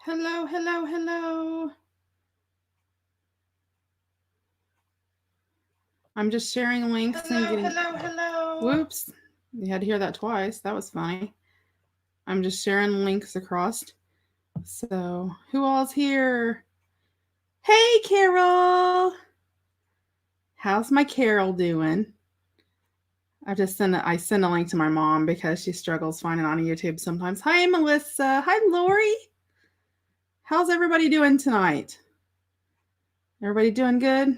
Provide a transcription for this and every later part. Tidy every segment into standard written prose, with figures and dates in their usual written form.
Hello, hello, hello. I'm just sharing links and getting. Hello. Whoops. You had to hear that twice. That was funny. I'm just sharing links across. So, who all's here? Hey, Carol. How's my Carol doing? I send a link to my mom because she struggles finding on YouTube sometimes. Hi, Melissa. Hi, Lori. How's everybody doing tonight? Everybody doing good?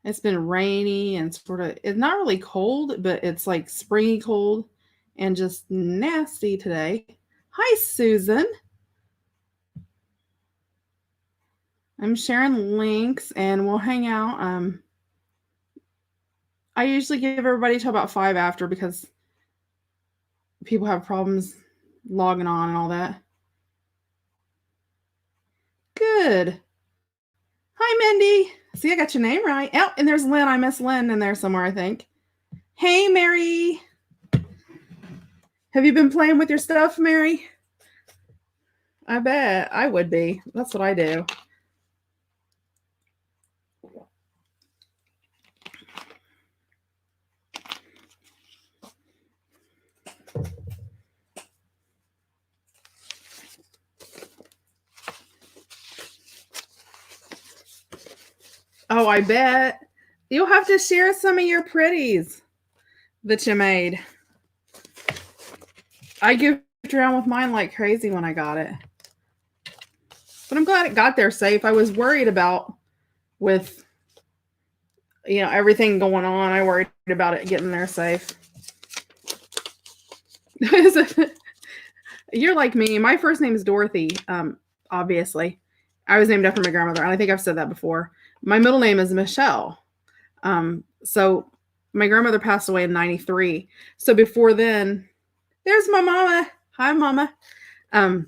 It's been rainy and sort of, it's not really cold, but it's like springy cold and just nasty today. Hi, Susan. I'm sharing links and we'll hang out. I usually give everybody till about 5 after because people have problems logging on and all that. Good. Hi, Mindy. See, I got your name right. Oh, and there's Lynn. I miss Lynn in there somewhere, I think. Hey, Mary. Have you been playing with your stuff, Mary? I bet. I would be. That's what I do. Oh, I bet. You'll have to share some of your pretties that you made. I goofed around with mine like crazy when I got it. But I'm glad it got there safe. I was worried about with everything going on. I worried about it getting there safe. You're like me. My first name is Dorothy, obviously. I was named after my grandmother, and I think I've said that before. My middle name is Michelle. So my grandmother passed away in 93. So before then, there's my mama. Hi, Mama. I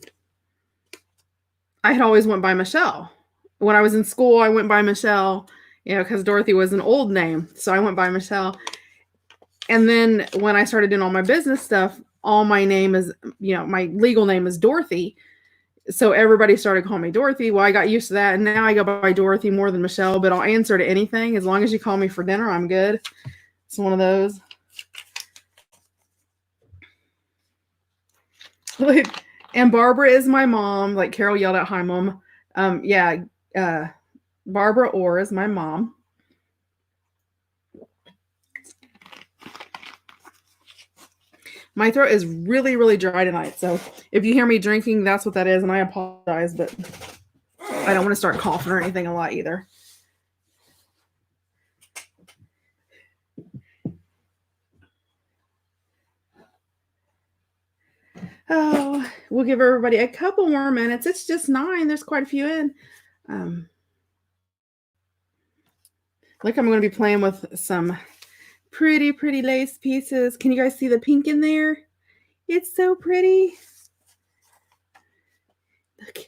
had always went by Michelle. When I was in school, I went by Michelle, because Dorothy was an old name. So I went by Michelle. And then when I started doing all my business stuff, all my name is, my legal name is Dorothy. So everybody started calling me Dorothy. Well, I got used to that. And now I go by Dorothy more than Michelle, but I'll answer to anything. As long as you call me for dinner, I'm good. It's one of those. And Barbara is my mom. Like Carol yelled out, "Hi, Mom." Barbara Orr is my mom. My throat is really, really dry tonight. So if you hear me drinking, that's what that is. And I apologize, but I don't want to start coughing or anything a lot either. Oh, we'll give everybody a couple more minutes. It's just 9. There's quite a few in. Look, I'm going to be playing with some pretty, pretty lace pieces. Can you guys see the pink in there? It's so pretty. Look,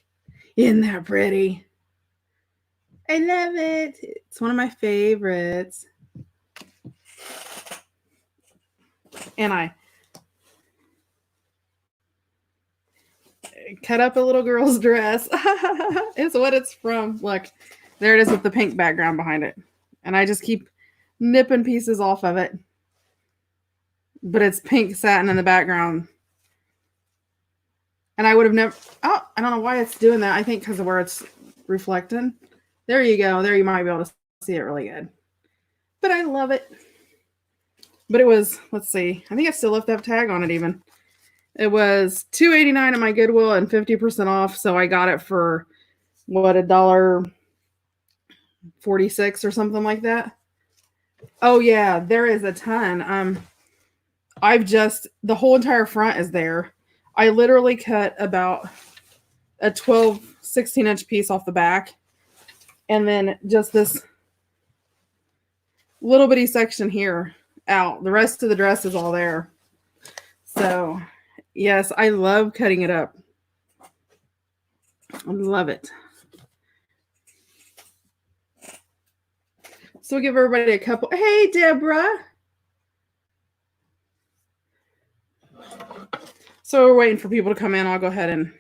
isn't that pretty? I love it. It's one of my favorites. And I cut up a little girl's dress. It's what it's from. Look, there it is with the pink background behind it. And I just keep nipping pieces off of it. But it's pink satin in the background. And I would have never... Oh, I don't know why it's doing that. I think because of where it's reflecting. There you go. There you might be able to see it really good. But I love it. But it was, let's see. I think I still left that tag on it even. It was $2.89 at my Goodwill and 50% off. So I got it for what, $1.46 or something like that. Oh yeah, there is a ton. The whole entire front is there. I literally cut about a 12, 16 inch piece off the back, and then just this little bitty section here out. The rest of the dress is all there. So, yes, I love cutting it up. I love it. So we'll give everybody a couple. Hey, Deborah. So we're waiting for people to come in. I'll go ahead and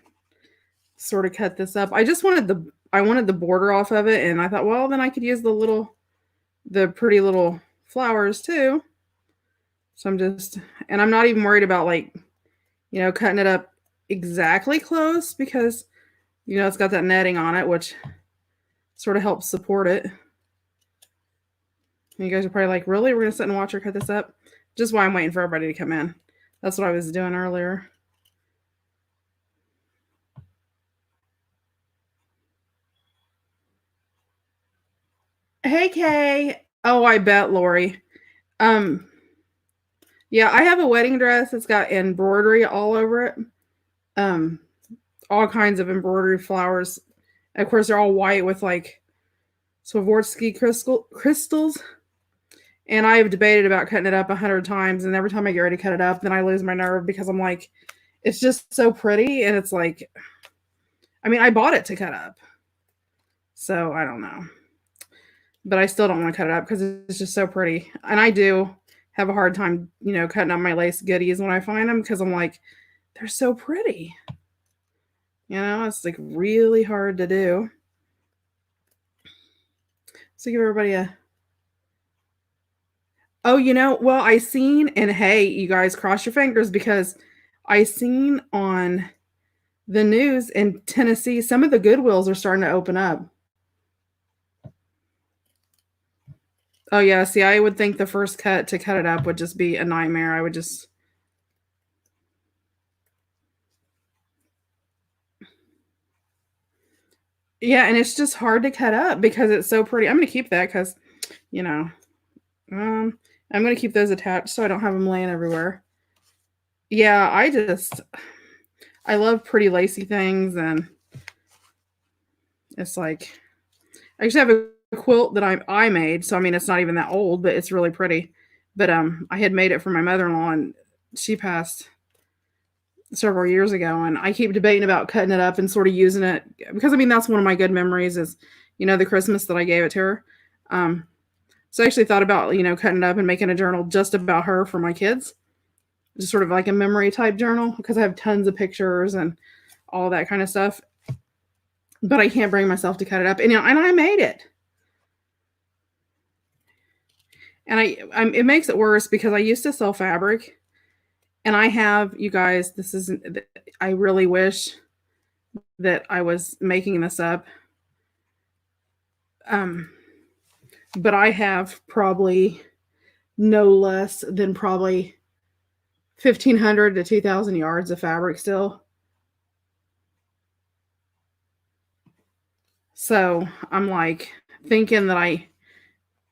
sort of cut this up. I wanted the border off of it, and I thought, well, then I could use the pretty little flowers too. So I'm not even worried about like, cutting it up exactly close because, it's got that netting on it, which sort of helps support it. And you guys are probably like, really? We're going to sit and watch her cut this up? Just why I'm waiting for everybody to come in. That's what I was doing earlier. Hey, Kay. Oh, I bet, Lori. Yeah, I have a wedding dress that's got embroidery all over it. All kinds of embroidery flowers. And of course, they're all white with like Swarovski crystals. And I have debated about cutting it up 100 times. And every time I get ready to cut it up, then I lose my nerve because I'm like, it's just so pretty. And it's like, I mean, I bought it to cut up. So I don't know. But I still don't want to cut it up because it's just so pretty. And I do have a hard time, cutting up my lace goodies when I find them because I'm like, they're so pretty. It's like really hard to do. So give everybody a. Oh, well, I seen, and hey, you guys cross your fingers because I seen on the news in Tennessee, some of the Goodwills are starting to open up. Oh yeah, see, I would think the first cut to cut it up would just be a nightmare. I would just. Yeah, and it's just hard to cut up because it's so pretty. I'm going to keep that because, I'm going to keep those attached so I don't have them laying everywhere. Yeah, I love pretty lacy things, and it's like, I actually have a quilt that I made, so I mean, it's not even that old, but it's really pretty. But I had made it for my mother-in-law, and she passed several years ago, and I keep debating about cutting it up and sort of using it because I mean that's one of my good memories is the Christmas that I gave it to her. So I actually thought about cutting it up and making a journal just about her for my kids, just sort of like a memory type journal because I have tons of pictures and all that kind of stuff. But I can't bring myself to cut it up, and I made it. And it makes it worse because I used to sell fabric. And I have, you guys, I really wish that I was making this up. But I have probably no less than probably 1,500 to 2,000 yards of fabric still. So I'm like thinking that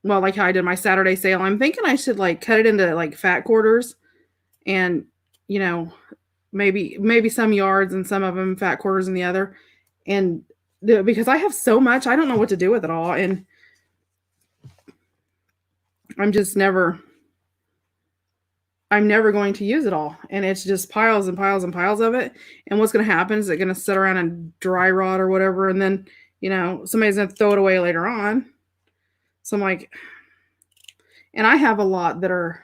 like how I did my Saturday sale, I'm thinking I should like cut it into like fat quarters and, maybe some yards and some of them fat quarters in the other. And because I have so much, I don't know what to do with it all. And I'm never going to use it all. And it's just piles and piles and piles of it. And what's going to happen is it's going to sit around and dry rot or whatever. And then, somebody's going to throw it away later on. So I'm like, and I have a lot that are,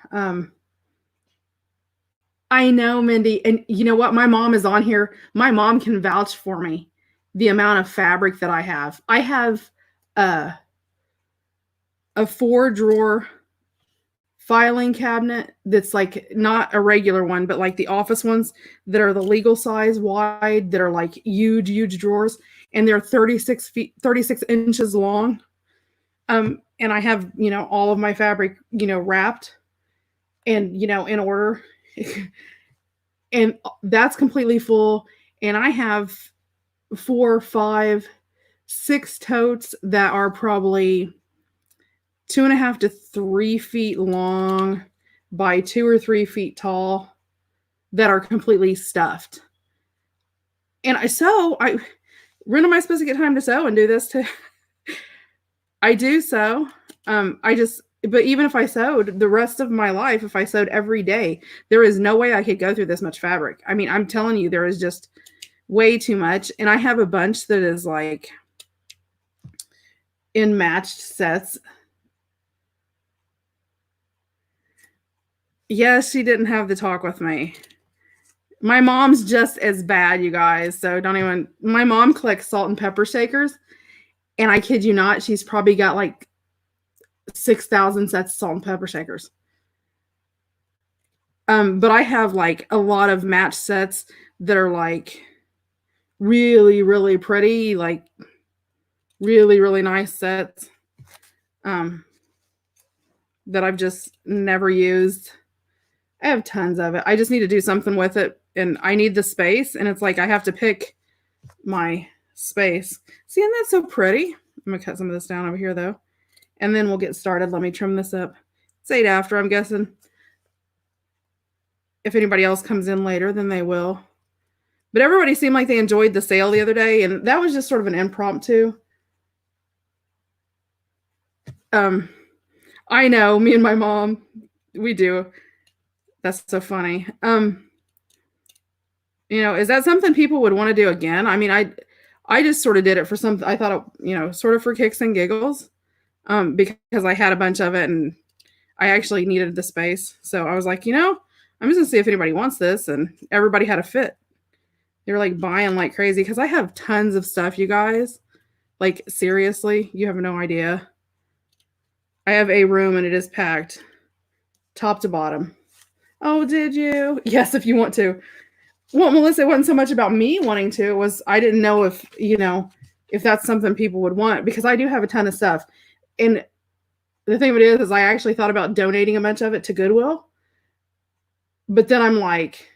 I know, Mindy. And you know what? My mom is on here. My mom can vouch for me the amount of fabric that I have. I have a 4-drawer filing cabinet that's like not a regular one, but like the office ones that are the legal size wide that are like huge, huge drawers. And they're 36 inches long. And I have, all of my fabric, wrapped and, in order. And that's completely full. And I have 4 or 5 6 totes that are probably 2.5 to 3 feet long by 2 or 3 feet tall that are completely stuffed. And when am I supposed to get time to sew and do this too? I do sew. But even if I sewed the rest of my life, if I sewed every day, there is no way I could go through this much fabric. I mean, I'm telling you, there is just way too much. And I have a bunch that is like in matched sets. Yes, she didn't have the talk with me. My mom's just as bad, you guys. So my mom collects salt and pepper shakers. And I kid you not, she's probably got like 6,000 sets of salt and pepper shakers. But I have like a lot of matched sets that are like really, really pretty, like really, really nice sets that I've just never used. I have tons of it. I just need to do something with it, and I need the space, and it's like I have to pick my space. See, isn't that so pretty? I'm going to cut some of this down over here, though, and then we'll get started. Let me trim this up. It's 8 after, I'm guessing. If anybody else comes in later, then they will. But everybody seemed like they enjoyed the sale the other day, and that was just sort of an impromptu. I know, me and my mom, we do. That's so funny. Is that something people would want to do again? I mean, I just sort of did it for something. I thought, sort of for kicks and giggles, because I had a bunch of it and I actually needed the space. So I was like, I'm just gonna see if anybody wants this, and everybody had a fit. They were like buying like crazy because I have tons of stuff, you guys. Like seriously, you have no idea. I have a room and it is packed top to bottom. Oh, did you? Yes, if you want to. Well, Melissa, it wasn't so much about me wanting to. It was I didn't know if that's something people would want, because I do have a ton of stuff. And the thing of it is I actually thought about donating a bunch of it to Goodwill. But then I'm like,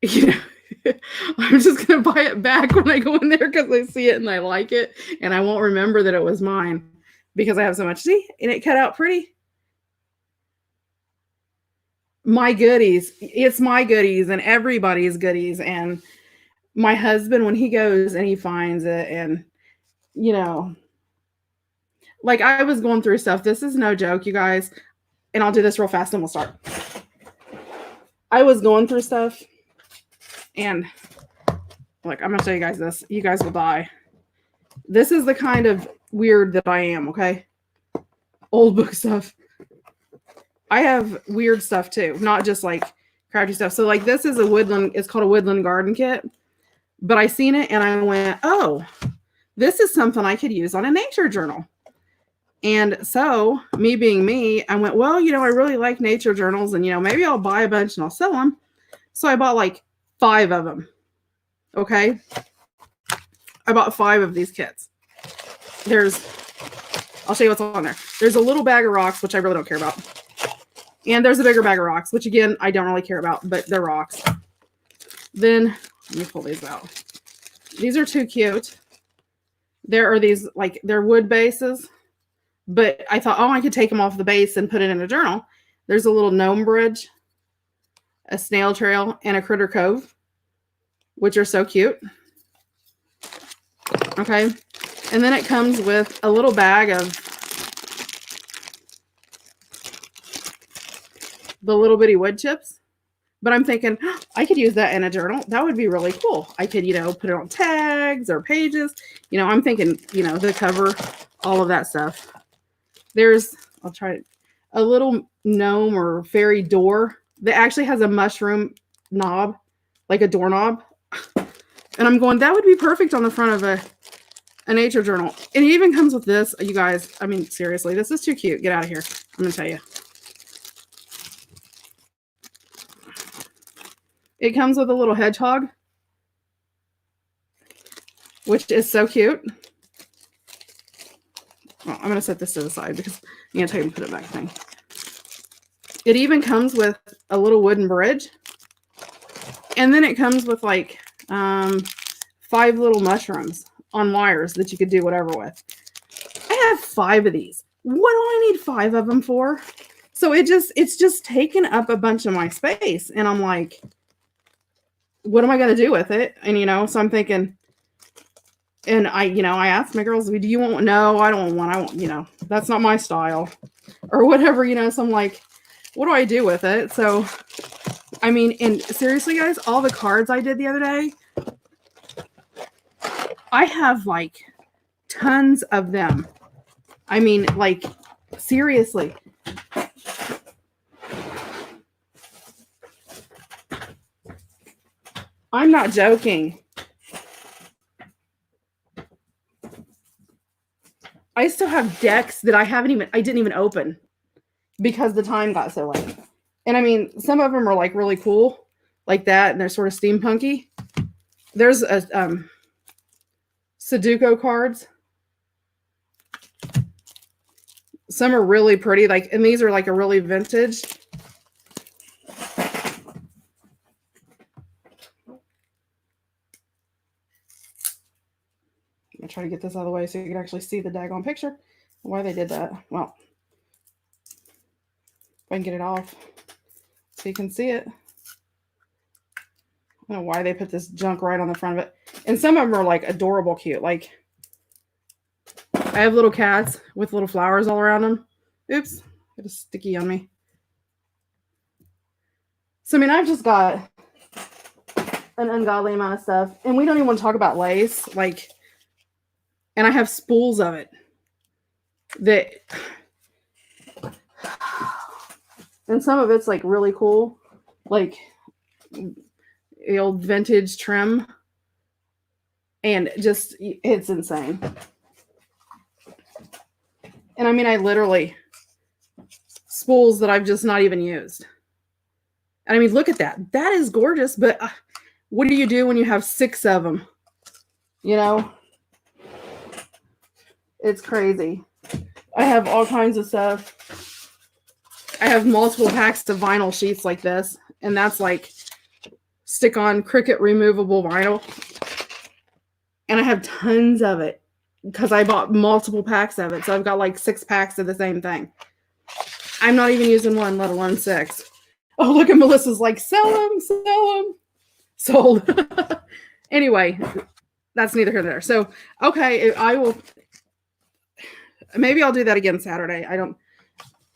I'm just going to buy it back when I go in there because I see it and I like it. And I won't remember that it was mine because I have so much. See? And it cut out pretty. My goodies. It's my goodies and everybody's goodies. And my husband, when he goes and he finds it, and, like I was going through stuff. This is no joke, you guys. And I'll do this real fast and we'll start. I was going through stuff. And look, I'm going to show you guys this. You guys will die. This is the kind of weird that I am, okay? Old book stuff. I have weird stuff too, not just like crafty stuff. So like this is it's called a Woodland garden kit. But I seen it and I went, oh, this is something I could use on a nature journal. And so me being me, I went, well, I really like nature journals, and maybe I'll buy a bunch and I'll sell them. So I bought like 5 of them. Okay. I bought 5 of these kits. I'll show you what's on there. There's a little bag of rocks, which I really don't care about. And there's a bigger bag of rocks, which again, I don't really care about, but they're rocks. Then let me pull these out. These are too cute. There are these, like, they're wood bases, but I thought, I could take them off the base and put it in a journal. There's a little gnome bridge, a snail trail, and a critter cove, which are so cute. Okay. And then it comes with a little bag of the little bitty wood chips. But I'm thinking, I could use that in a journal. That would be really cool. I could, put it on tags or pages. I'm thinking, the cover, all of that stuff. I'll try a little gnome or fairy door that actually has a mushroom knob, like a doorknob. And I'm going, that would be perfect on the front of a nature journal. And it even comes with this, you guys. I mean, seriously, this is too cute. Get out of here. I'm going to tell you. It comes with a little hedgehog, which is so cute. Well, I'm going to set this to the side because I'm going to tell you to put it back thing. It even comes with a little wooden bridge. And then it comes with like 5 little mushrooms. on wires that you could do whatever with. I have 5 of these. What do I need 5 of them for? So it's just taken up a bunch of my space. And I'm like, what am I going to do with it? And, so I'm thinking, and I asked my girls, do you want one? No, I don't want one. I want, that's not my style or whatever, So I'm like, what do I do with it? So, I mean, and seriously, guys, all the cards I did the other day, I have like tons of them. I mean, like, seriously. I'm not joking. I still have decks that I didn't even open because the time got so late. And I mean, some of them are like really cool, like that, and they're sort of steampunky. There's a Sudoku cards. Some are really pretty, like, and these are like a really vintage. I'm gonna try to get this out of the way so you can actually see the daggone picture. Why they did that? Well, if I can get it off so you can see it. I don't know why they put this junk right on the front of it. And some of them are like adorable cute. Like, I have little cats with little flowers all around them. Oops, got a sticky on me. So, I mean, I've just got an ungodly amount of stuff. And we don't even want to talk about lace. Like, and I have spools of it. And some of it's like really cool. Like the old vintage trim. And just, it's insane. And I mean, I literally, spools that I've just not even used. And I mean, look at that. That is gorgeous. But what do you do when you have 6 of them? It's crazy. I have all kinds of stuff. I have multiple packs of vinyl sheets like this. And that's like stick-on Cricut removable vinyl. And I have tons of it because I bought multiple packs of it. So I've got like 6 packs of the same thing. I'm not even using one, let alone 6. Oh, look at Melissa's like, sell them. Sold. Anyway, that's neither here nor there. So, okay, I will. Maybe I'll do that again Saturday.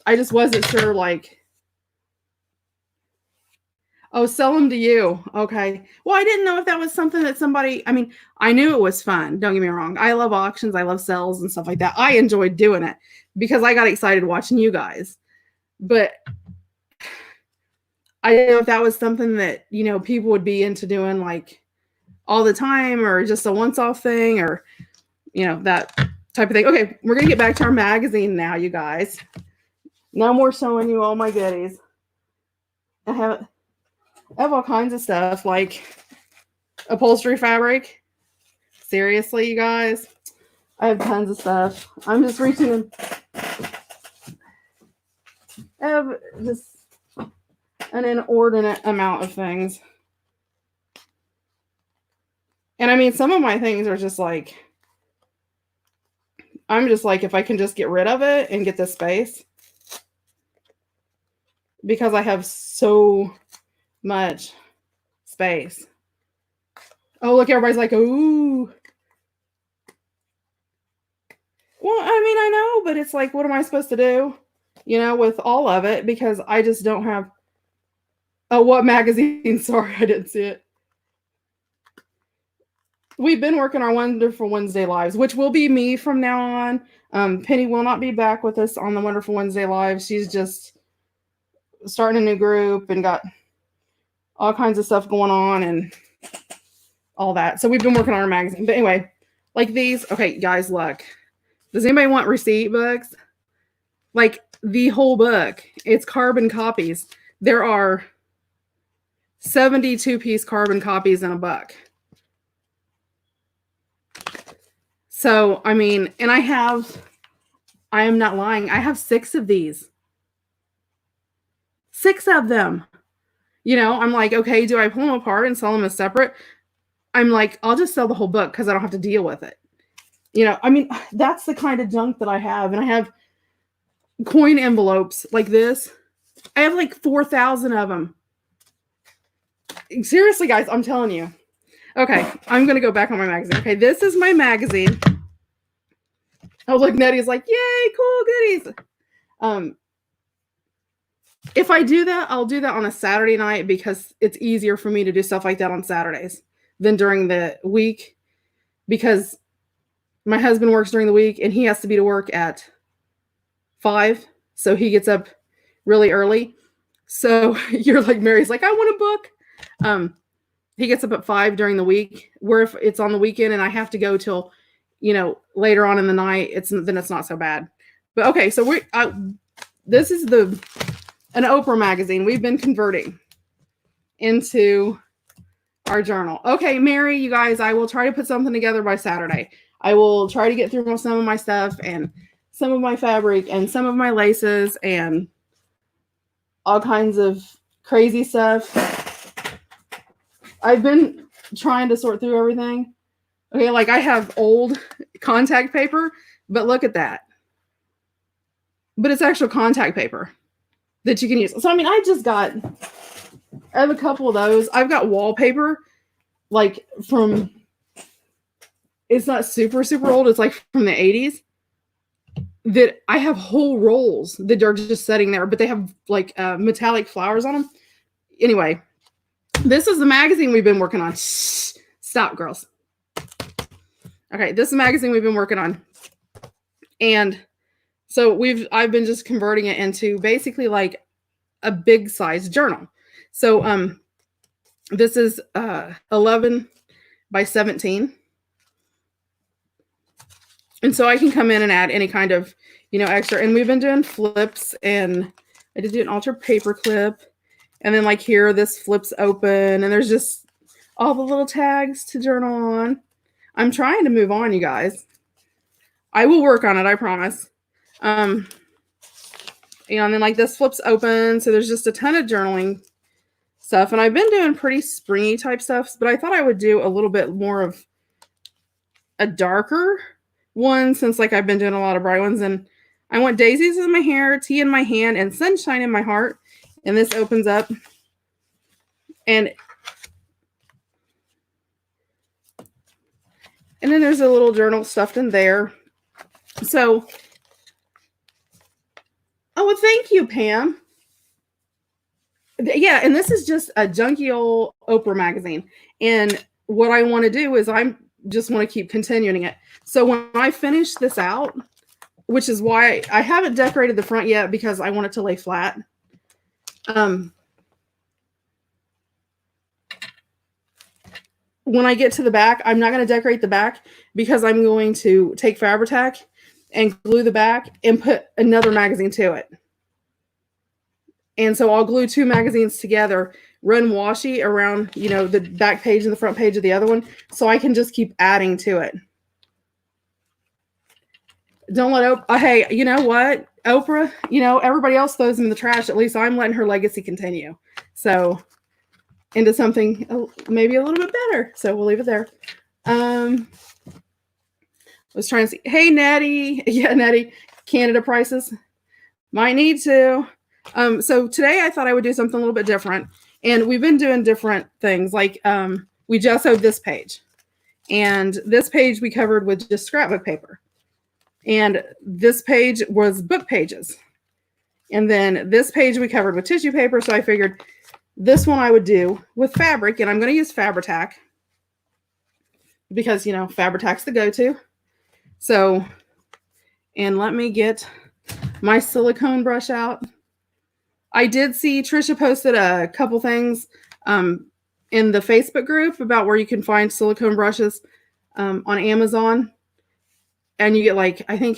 I just wasn't sure, like. Oh, sell them to you. Okay. Well, I didn't know if that was something that somebody, I mean, I knew it was fun. Don't get me wrong. I love auctions. I love sales and stuff like that. I enjoyed doing it because I got excited watching you guys. But I didn't know if that was something that, people would be into doing like all the time or just a once-off thing or, that type of thing. Okay, we're going to get back to our magazine now, you guys. No more showing you all my goodies. I have all kinds of stuff like upholstery fabric. Seriously, you guys. I have tons of stuff. I'm just reaching in. I have just an inordinate amount of things. And I mean, some of my things are just like, I'm just like, if I can just get rid of it and get the space. Because I have so much space. Oh, look, everybody's like, ooh. Well, I mean, I know, but it's like, what am I supposed to do? With all of it, because I just don't have. Oh, what magazine? Sorry, I didn't see it. We've been working our Wonderful Wednesday lives, which will be me from now on. Penny will not be back with us on the Wonderful Wednesday lives. She's just starting a new group and got all kinds of stuff going on and all that. So we've been working on our magazine. But anyway, like these. Okay, guys, look. Does anybody want receipt books? Like the whole book. It's carbon copies. There are 72-piece carbon copies in a book. So, I mean, and I am not lying. I have 6 of these. 6 of them. I'm like, okay, do I pull them apart and sell them as separate? I'm like, I'll just sell the whole book because I don't have to deal with it. I mean, that's the kind of junk that I have. And I have coin envelopes like this. I have like 4,000 of them. Seriously, guys, I'm telling you. Okay, I'm going to go back on my magazine. Okay, this is my magazine. Oh, look, Nettie's like, yay, cool goodies. If I do that, I'll do that on a Saturday night because it's easier for me to do stuff like that on Saturdays than during the week, because my husband works during the week and he has to be to work at 5. So he gets up really early. So you're like, Mary's like, I want a book. He gets up at 5 during the week, where if it's on the weekend and I have to go till, later on in the night, then it's not so bad. But okay, so this is an Oprah magazine we've been converting into our journal. Okay, Mary, you guys, I will try to put something together by Saturday. I will try to get through some of my stuff and some of my fabric and some of my laces and all kinds of crazy stuff. I've been trying to sort through everything. Okay, like I have old contact paper, but look at that. But it's actual contact paper that you can use. So, I mean, I have a couple of those. I've got wallpaper, like it's not super, super old. It's like from the 80s. That I have whole rolls that are just sitting there, but they have like metallic flowers on them. Anyway, this is the magazine we've been working on. Shh, stop, girls. Okay, this is the magazine we've been working on. And so I've been just converting it into basically like a big size journal. So this is 11 by 17. And so I can come in and add any kind of, extra. And we've been doing flips, and I did do an altered paper clip. And then like here, this flips open, and there's just all the little tags to journal on. I'm trying to move on, you guys. I will work on it, I promise. And then like this flips open. So there's just a ton of journaling stuff. And I've been doing pretty springy type stuff, but I thought I would do a little bit more of a darker one, since like I've been doing a lot of bright ones. And I want daisies in my hair, tea in my hand, and sunshine in my heart. And this opens up, and then there's a little journal stuffed in there. So, well, thank you, Pam. Yeah, and this is just a junky old Oprah magazine. And what I want to do is I just want to keep continuing it. So when I finish this out, which is why I haven't decorated the front yet, because I want it to lay flat. When I get to the back, I'm not going to decorate the back, because I'm going to take Fabri-Tac and glue the back and put another magazine to it. And so I'll glue 2 magazines together, run washi around, the back page and the front page of the other one, so I can just keep adding to it. Don't let hey, you know what? Oprah, everybody else throws them in the trash. At least I'm letting her legacy continue. So into something maybe a little bit better. So we'll leave it there. I was trying to see. Hey, Nettie. Yeah, Nettie. Canada prices. Might need to. So today I thought I would do something a little bit different. And we've been doing different things. Like we gessoed this page. And this page we covered with just scrapbook paper. And this page was book pages. And then this page we covered with tissue paper. So I figured this one I would do with fabric. And I'm going to use Fabri-Tac, because, Fabri-Tac's the go-to. So, and let me get my silicone brush out. I did see Trisha posted a couple things in the Facebook group about where you can find silicone brushes on Amazon. And you get like, I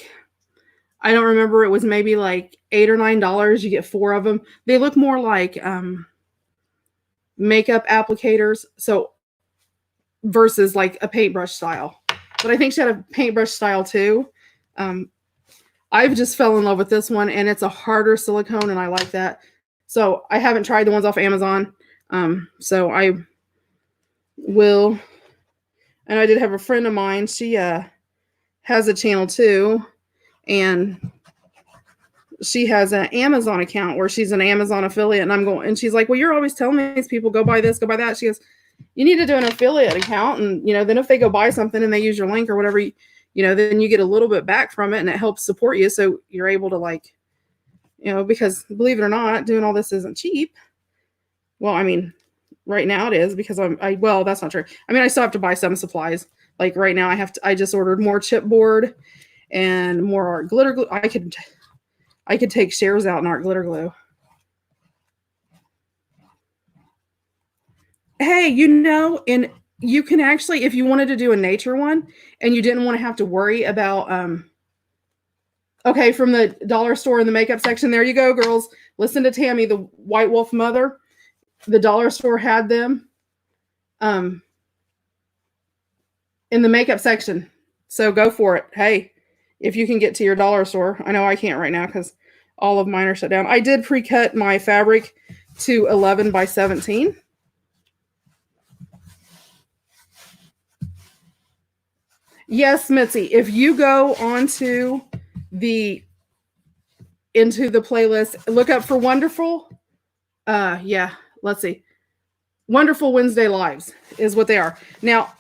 don't remember, it was maybe like $8 or $9. You get 4 of them. They look more like makeup applicators. So versus like a paintbrush style. But I think she had a paintbrush style too. I've just fell in love with this one, and it's a harder silicone, and I like that. So I haven't tried the ones off Amazon. So I will. And I did have a friend of mine. She has a channel too, and she has an Amazon account where she's an Amazon affiliate, and she's like, well, you're always telling these people go buy this, go buy that. She goes, you need to do an affiliate account, and then if they go buy something and they use your link or whatever, then you get a little bit back from it, and it helps support you, so you're able to because believe it or not, doing all this isn't cheap. Well, I mean, right now it is, because well, that's not true. I mean, I still have to buy some supplies. Like right now I just ordered more chipboard and more art glitter glue. I could take shares out in art glitter glue. Hey, and you can actually, if you wanted to do a nature one and you didn't want to have to worry about, okay, from the dollar store in the makeup section, there you go, girls. Listen to Tammy, the White Wolf mother. The dollar store had them in the makeup section. So go for it. Hey, if you can get to your dollar store. I know I can't right now because all of mine are shut down. I did pre-cut my fabric to 11 by 17. Yes, Mitzi, if you go onto into the playlist, look up for Wonderful. Let's see. Wonderful Wednesday Lives is what they are. Now,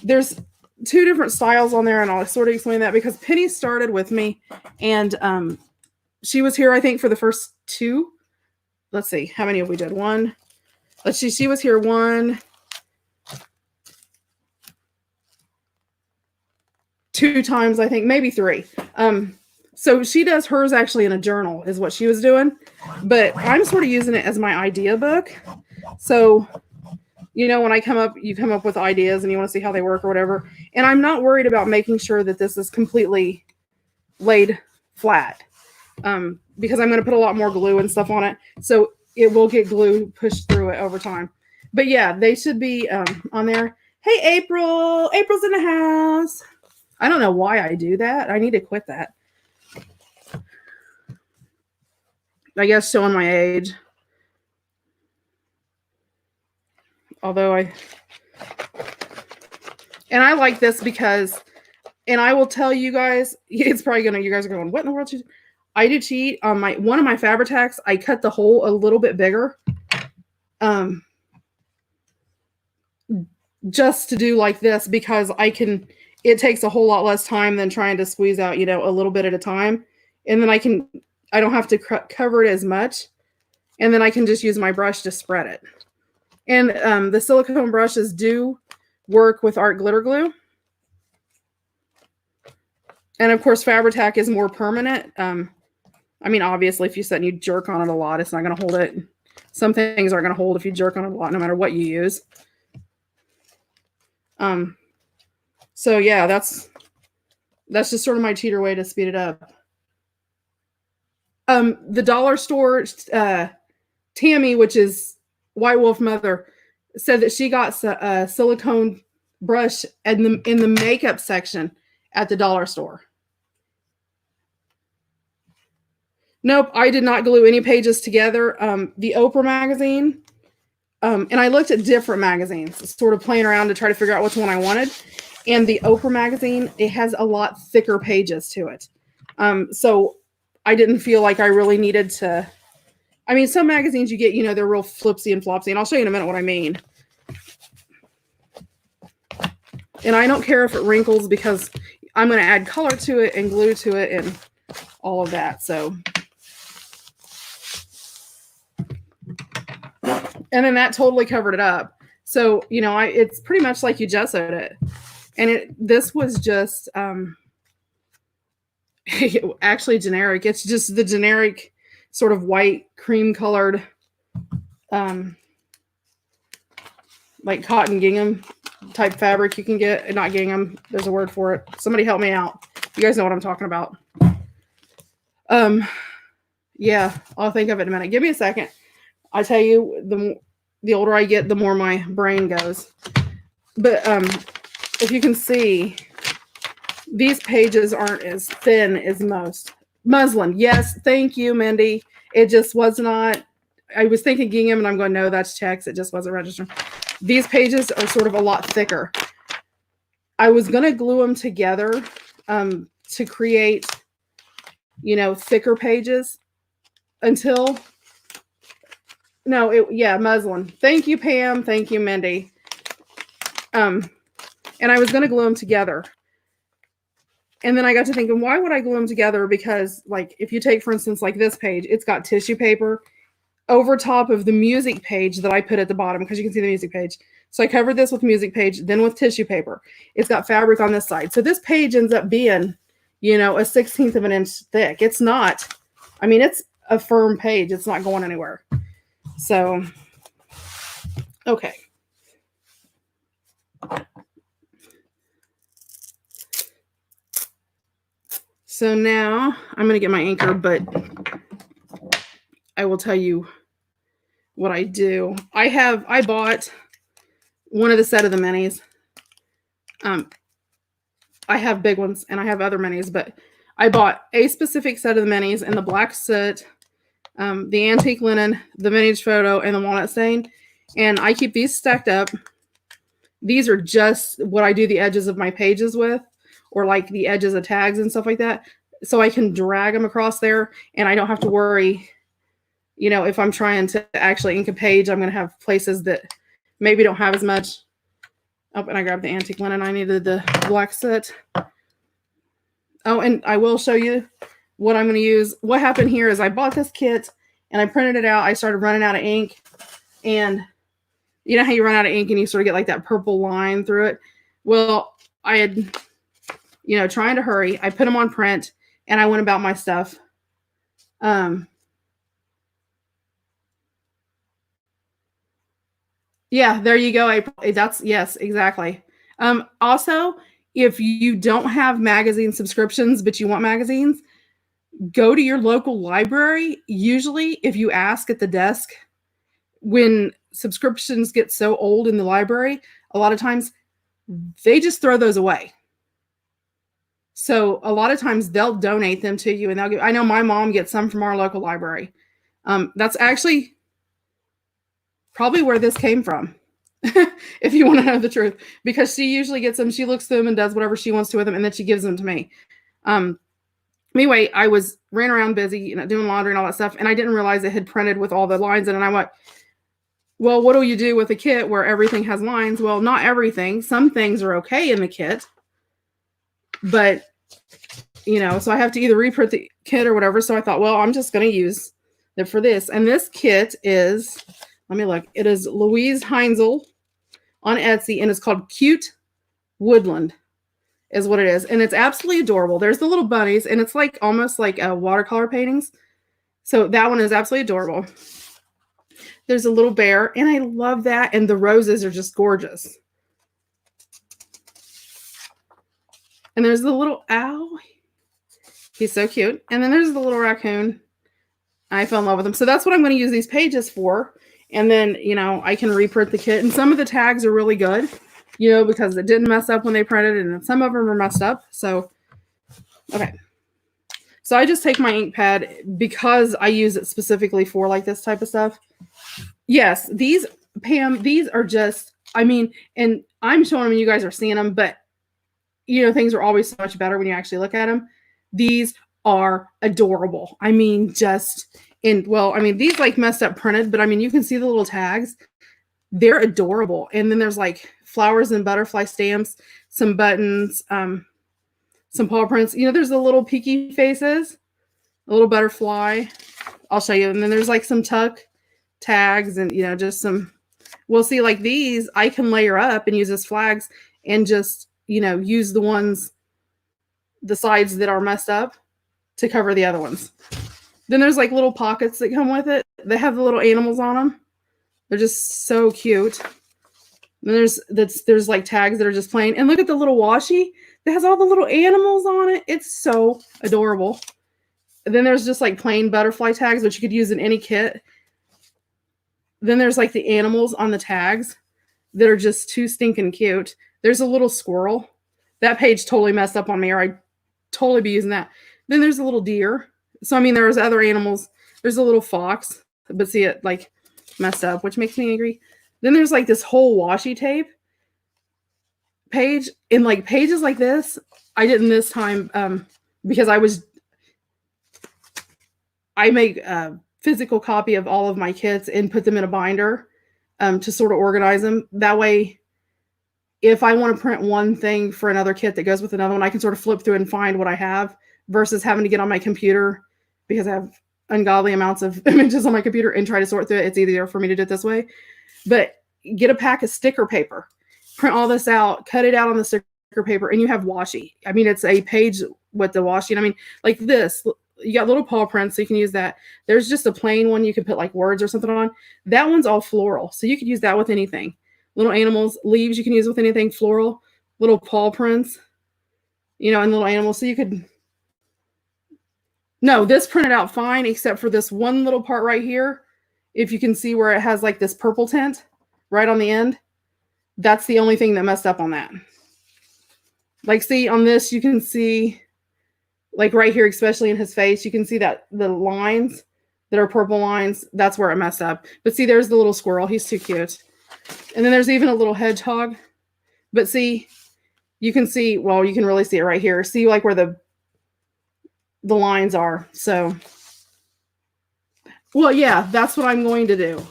there's 2 different styles on there, and I'll sort of explain that because Penny started with me, and she was here, I think, for the first 2. Let's see. How many have we did? 1. Let's see. She was here 1, 2 times, I think, maybe 3. So she does hers actually in a journal is what she was doing, but I'm sort of using it as my idea book. So, when I you come up with ideas and you want to see how they work or whatever. And I'm not worried about making sure that this is completely laid flat, because I'm going to put a lot more glue and stuff on it. So it will get glue pushed through it over time. But yeah, they should be on there. Hey, April. April's in the house. I don't know why I do that. I need to quit that. I guess showing my age. Although I like this because, and I will tell you guys, it's probably you guys are going, what in the world? I do cheat on one of my Fabri-Tacs. I cut the hole a little bit bigger. Just to do like this because it takes a whole lot less time than trying to squeeze out, a little bit at a time. And then I don't have to cover it as much. And then I can just use my brush to spread it. And the silicone brushes do work with art glitter glue. And of course, Fabri-Tac is more permanent. I mean, obviously, if you sit and you jerk on it a lot, it's not going to hold it. Some things aren't going to hold if you jerk on it a lot, no matter what you use. So yeah, that's just sort of my cheater way to speed it up. The dollar store, Tammy, which is White Wolf Mother, said that she got a silicone brush in the makeup section at the dollar store. Nope, I did not glue any pages together. The Oprah magazine, and I looked at different magazines, sort of playing around to try to figure out which one I wanted. And the Oprah magazine, it has a lot thicker pages to it. So I didn't feel like I really needed to. I mean, some magazines you get, they're real flipsy and flopsy, and I'll show you in a minute what I mean. And I don't care if it wrinkles because I'm going to add color to it and glue to it and all of that. So, and then that totally covered it up. So, it's pretty much like you gessoed it. And this was just actually generic. It's just the generic sort of white cream colored like cotton gingham type fabric you can get. Not gingham, there's a word for it. Somebody help me out. You guys know what I'm talking about. Yeah, I'll think of it in a minute. Give me a second. I tell you, the older I get, the more my brain goes. But if you can see, these pages aren't as thin as most. Muslin. Yes, thank you, Mindy. It just was not. I was thinking gingham, and I'm going, no, that's checks. It just wasn't registering. These pages are sort of a lot thicker. I was going to glue them together to create, thicker pages until, muslin. Thank you, Pam. Thank you, Mindy. And I was going to glue them together. And then I got to thinking, why would I glue them together? Because, like, if you take, for instance, like this page, it's got tissue paper over top of the music page that I put at the bottom, because you can see the music page. So I covered this with music page, then with tissue paper. It's got fabric on this side. So this page ends up being, a 1/16 of an inch thick. It's not, it's a firm page. It's not going anywhere. So, okay. So now I'm going to get my anchor, but I will tell you what I do. I bought one of the set of the minis. I have big ones and I have other minis, but I bought a specific set of the minis in the black soot, the antique linen, the vintage photo, and the walnut stain. And I keep these stacked up. These are just what I do the edges of my pages with, or like the edges of tags and stuff like that. So I can drag them across there and I don't have to worry, if I'm trying to actually ink a page, I'm going to have places that maybe don't have as much. Oh, and I grabbed the antique linen. I needed the black soot. Oh, and I will show you what I'm going to use. What happened here is I bought this kit and I printed it out. I started running out of ink, and you know how you run out of ink and you sort of get like that purple line through it? Well, I had, trying to hurry. I put them on print and I went about my stuff. Yeah, there you go, April. Yes, exactly. Also, if you don't have magazine subscriptions, but you want magazines, go to your local library. Usually, if you ask at the desk, when subscriptions get so old in the library, a lot of times they just throw those away. So a lot of times they'll donate them to you, and they'll give. I know my mom gets some from our local library. That's actually probably where this came from, if you want to know the truth, because she usually gets them. She looks through them and does whatever she wants to with them, and then she gives them to me. Anyway, I ran around busy, doing laundry and all that stuff, and I didn't realize it had printed with all the lines in it. And I went, well, what do you do with a kit where everything has lines? Well, not everything. Some things are okay in the kit, but, so I have to either reprint the kit or whatever. So I thought, well, I'm just going to use it for this. And this kit is, let me look. It is Louise Heinzel on Etsy, and it's called Cute Woodland is what it is. And it's absolutely adorable. There's the little bunnies, and it's like almost like watercolor paintings. So that one is absolutely adorable. There's a little bear, and I love that. And the roses are just gorgeous. And there's the little owl. He's so cute. And then there's the little raccoon. I fell in love with him. So that's what I'm going to use these pages for. And then, I can reprint the kit. And some of the tags are really good, because it didn't mess up when they printed it. And some of them are messed up. So, okay. So I just take my ink pad because I use it specifically for like this type of stuff. Yes, these, Pam, these are just, and I'm showing them and you guys are seeing them, but, things are always so much better when you actually look at them. These are adorable. These like messed up printed, but you can see the little tags. They're adorable. And then there's like flowers and butterfly stamps, some buttons, some paw prints. There's the little peeky faces, a little butterfly. I'll show you. And then there's like some tuck tags and, just some, we'll see, like these I can layer up and use as flags and just, use the sides that are messed up to cover the other ones. Then there's like little pockets that come with it. They have the little animals on them. They're just so cute. And there's like tags that are just plain. And look at the little washi that has all the little animals on it. It's so adorable. And then there's just like plain butterfly tags, which you could use in any kit. Then there's like the animals on the tags that are just too stinking cute. There's a little squirrel. That page totally messed up on me, or I'd totally be using that. Then there's a little deer. So, there's other animals. There's a little fox, but see it like messed up, which makes me angry. Then there's like this whole washi tape page. And like pages like this, I didn't this time because I make a physical copy of all of my kits and put them in a binder to sort of organize them. That way, if I want to print one thing for another kit that goes with another one, I can sort of flip through and find what I have versus having to get on my computer because I have ungodly amounts of images on my computer and try to sort through it. It's easier for me to do it this way. But get a pack of sticker paper, print all this out, cut it out on the sticker paper, and you have washi. I mean, it's a page with the washi. I mean, like this, you got little paw prints, so you can use that. There's just a plain one you can put like words or something on. That one's all floral, so you could use that with anything. Little animals, leaves you can use with anything, floral, little paw prints, and little animals. So you could, no, this printed out fine, except for this one little part right here. If you can see where it has like this purple tint right on the end, that's the only thing that messed up on that. Like, see, on this, you can see, like right here, especially in his face, you can see that the lines that are purple lines, that's where it messed up. But see, there's the little squirrel. He's too cute. And then there's even a little hedgehog. But see, you can see, well, you can really see it right here. See like where the lines are. So, well, yeah, that's what I'm going to do.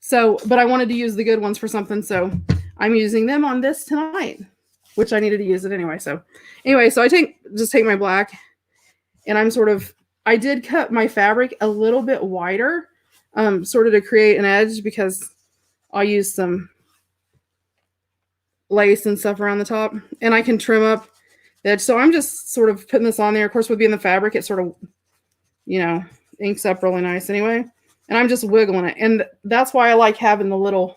So, but I wanted to use the good ones for something. So I'm using them on this tonight, which I needed to use it anyway. So anyway, so I just take my black and I did cut my fabric a little bit wider, sort of to create an edge because I'll use some lace and stuff around the top and I can trim up the edge. So I'm just sort of putting this on there. Of course, with being the fabric, it sort of, inks up really nice anyway. And I'm just wiggling it. And that's why I like having the little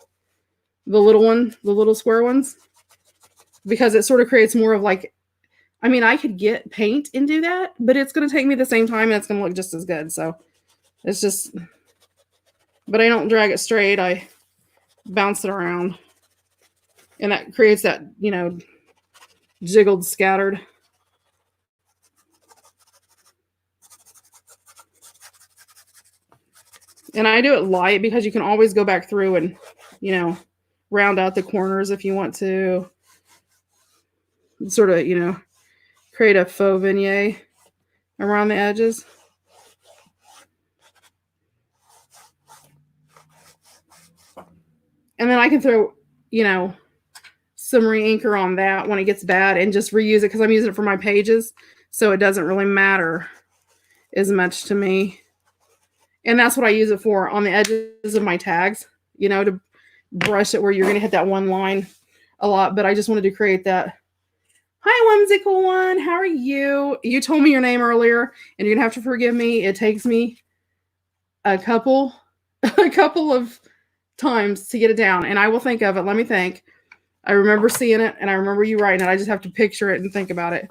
square ones, because it sort of creates more of like, I mean, I could get paint and do that, but it's going to take me the same time and it's going to look just as good. So it's just, but I don't drag it straight. I bounce it around and that creates that, jiggled, scattered. And I do it light because you can always go back through and, round out the corners if you want to. Sort of, create a faux vignette around the edges. And then I can throw, some re-inker on that when it gets bad and just reuse it because I'm using it for my pages. So it doesn't really matter as much to me. And that's what I use it for on the edges of my tags, to brush it where you're going to hit that one line a lot. But I just wanted to create that. Hi, whimsical one. How are you? You told me your name earlier, and you're going to have to forgive me. It takes me a couple of times to get it down, and I will think of it. Let me think. I remember seeing it, and I remember you writing it. I just have to picture it and think about it.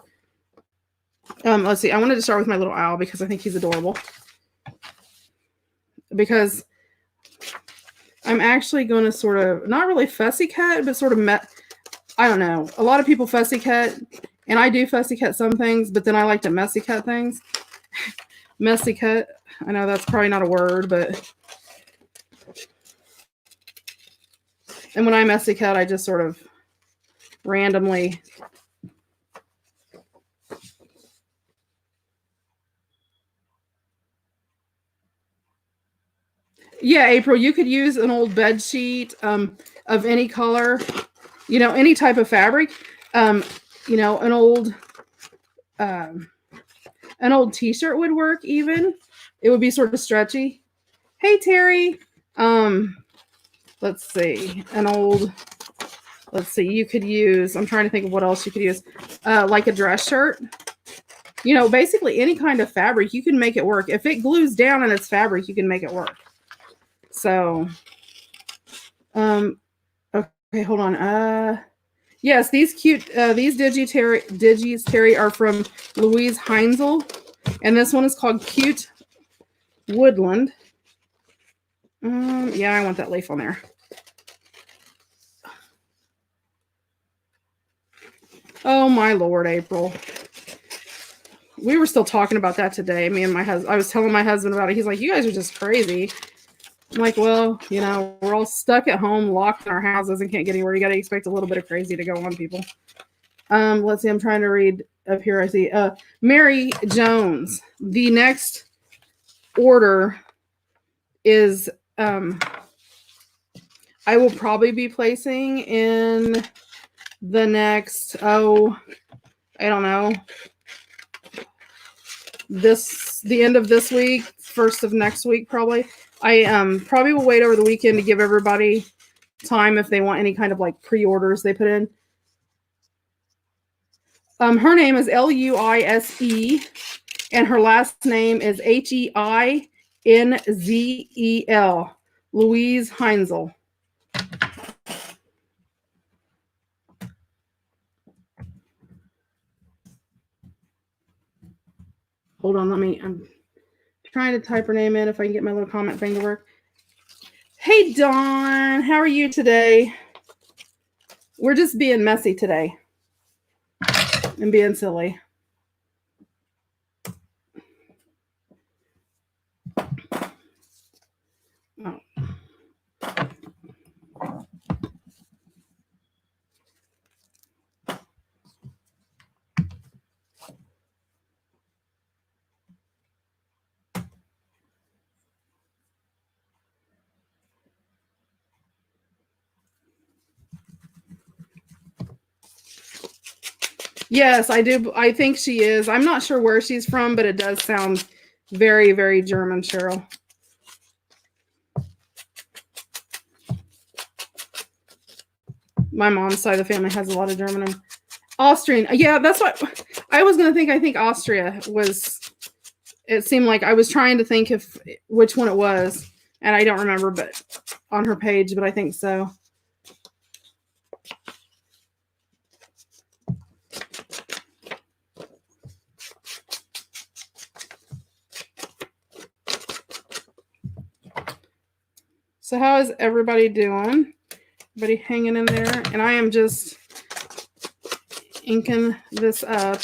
Let's see. I wanted to start with my little owl because I think he's adorable. Because I'm actually going to sort of, not really fussy cut, but sort of, I don't know. A lot of people fussy cut, and I do fussy cut some things, but then I like to messy cut things. Messy cut. I know that's probably not a word, but. And when I messy cut, I just sort of randomly. Yeah, April, you could use an old bed sheet of any color, any type of fabric. An old t-shirt would work even. It would be sort of stretchy. Hey, Terry. Let's see. You could use, I'm trying to think of what else you could use. Like a dress shirt. Basically any kind of fabric, you can make it work. If it glues down and it's fabric, you can make it work. So, okay, hold on. Yes, these cute, these Digis Terry are from Louise Heinzel, and this one is called Cute Woodland. Yeah, I want that leaf on there. Oh my Lord, April. We were still talking about that today. Me and my husband, I was telling my husband about it. He's like, you guys are just crazy. I'm like, well, we're all stuck at home, locked in our houses and can't get anywhere. You got to expect a little bit of crazy to go on, people. Let's see. I'm trying to read up here. I see. Mary Jones. The next order is I will probably be placing in the next, I don't know, the end of this week, first of next week, probably. I probably will wait over the weekend to give everybody time if they want any kind of like pre-orders they put in. Her name is Luise, and her last name is Heinzel, Louise Heinzel. Hold on, I'm trying to type her name in if I can get my little comment thing to work. Hey, Dawn, how are you today? We're just being messy today and being silly. Oh. Yes, I do. I think she is. I'm not sure where she's from, but it does sound very, very German, Cheryl. My mom's side of the family has a lot of German and Austrian. Yeah, that's what I was going to think. I think Austria was, it seemed like I was trying to think which one it was, and I don't remember, but on her page, but I think so. So how is everybody doing? Everybody hanging in there? And I am just inking this up.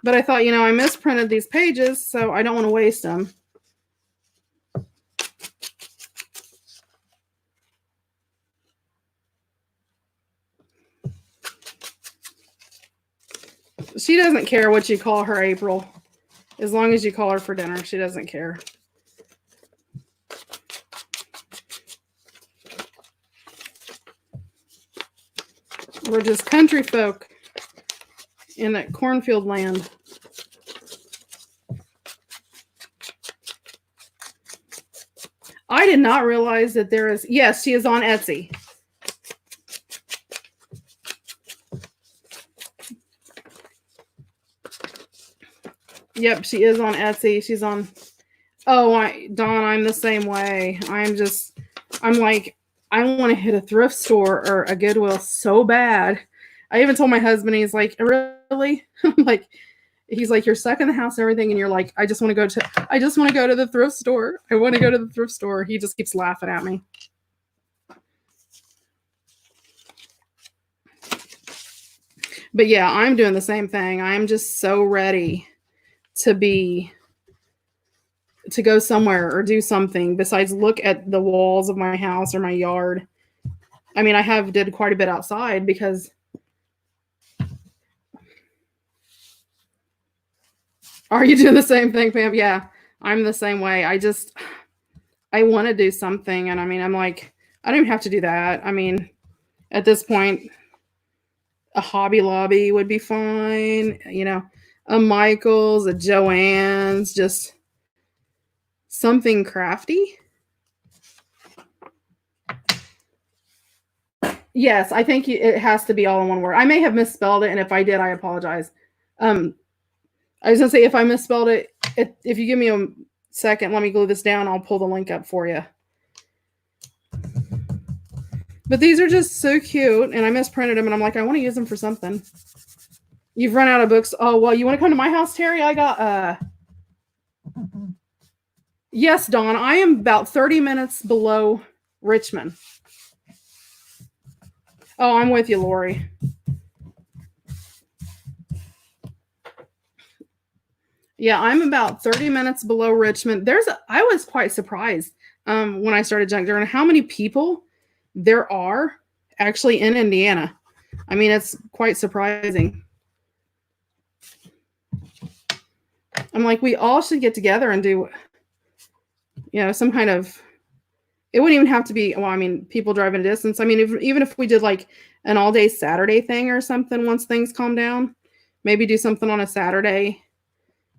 But I thought, I misprinted these pages, so I don't want to waste them. She doesn't care what you call her, April. As long as you call her for dinner, she doesn't care. We're just country folk in that cornfield land. I did not realize that there is, yes, she is on Etsy. Yep, she is on Etsy. She's on, Dawn, I'm the same way. I'm like, I want to hit a thrift store or a Goodwill so bad. I even told my husband, he's like, really? I'm like, he's like, you're stuck in the house and everything. And you're like, I just want to go to the thrift store. I want to go to the thrift store. He just keeps laughing at me. But yeah, I'm doing the same thing. I'm just so ready to go somewhere or do something besides look at the walls of my house or my yard. I mean, I did quite a bit outside because. Are you doing the same thing, Pam? Yeah, I'm the same way. I want to do something. And I mean, I'm like, I don't even have to do that. I mean, at this point, a Hobby Lobby would be fine. A Michael's, a Joann's, just something crafty. Yes, I think it has to be all in one word. I may have misspelled it, and if I did, I apologize. I was going to say, if I misspelled it, if you give me a second, let me glue this down. I'll pull the link up for you. But these are just so cute, and I misprinted them, and I'm like, I want to use them for something. You've run out of books. Oh, well, you want to come to my house, Terry? I got, Yes, Dawn, I am about 30 minutes below Richmond. Oh, I'm with you, Lori. Yeah, I'm about 30 minutes below Richmond. I was quite surprised when I started junk journaling how many people there are actually in Indiana. I mean, it's quite surprising. I'm like, we all should get together and do, some kind of, it wouldn't even have to be, well, I mean, people driving a distance. I mean, even if we did like an all day Saturday thing or something, once things calm down, maybe do something on a Saturday,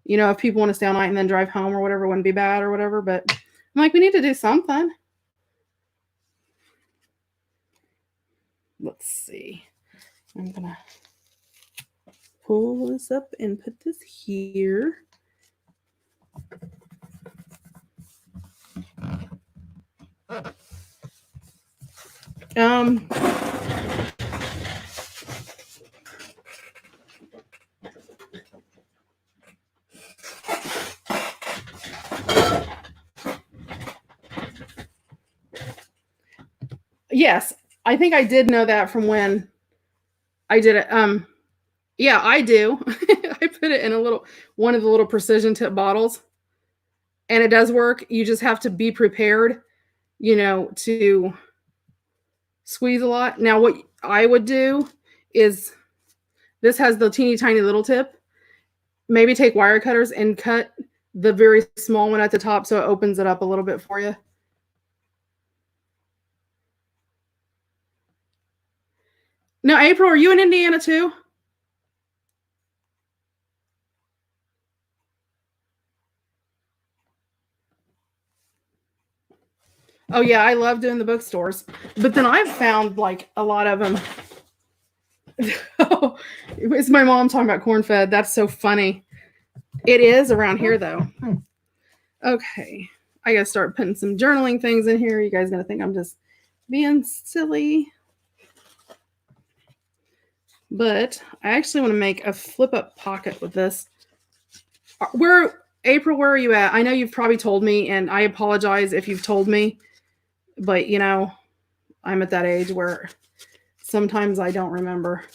if people want to stay all night and then drive home or whatever, wouldn't be bad or whatever. But I'm like, we need to do something. Let's see. I'm going to pull this up and put this here. Yes, I think I did know that from when I did it. Yeah, I do. I put it in one of the little precision tip bottles, and it does work. You just have to be prepared, to squeeze a lot. Now, what I would do is, this has the teeny tiny little tip. Maybe take wire cutters and cut the very small one at the top so it opens it up a little bit for you. Now, April, are you in Indiana too? Oh yeah, I love doing the bookstores. But then I've found like a lot of them. It's my mom talking about corn fed. That's so funny. It is around here though. Okay. I gotta start putting some journaling things in here. You guys gonna think I'm just being silly. But I actually want to make a flip up pocket with this. April, where are you at? I know you've probably told me, and I apologize if you've told me, but I'm at that age where sometimes I don't remember.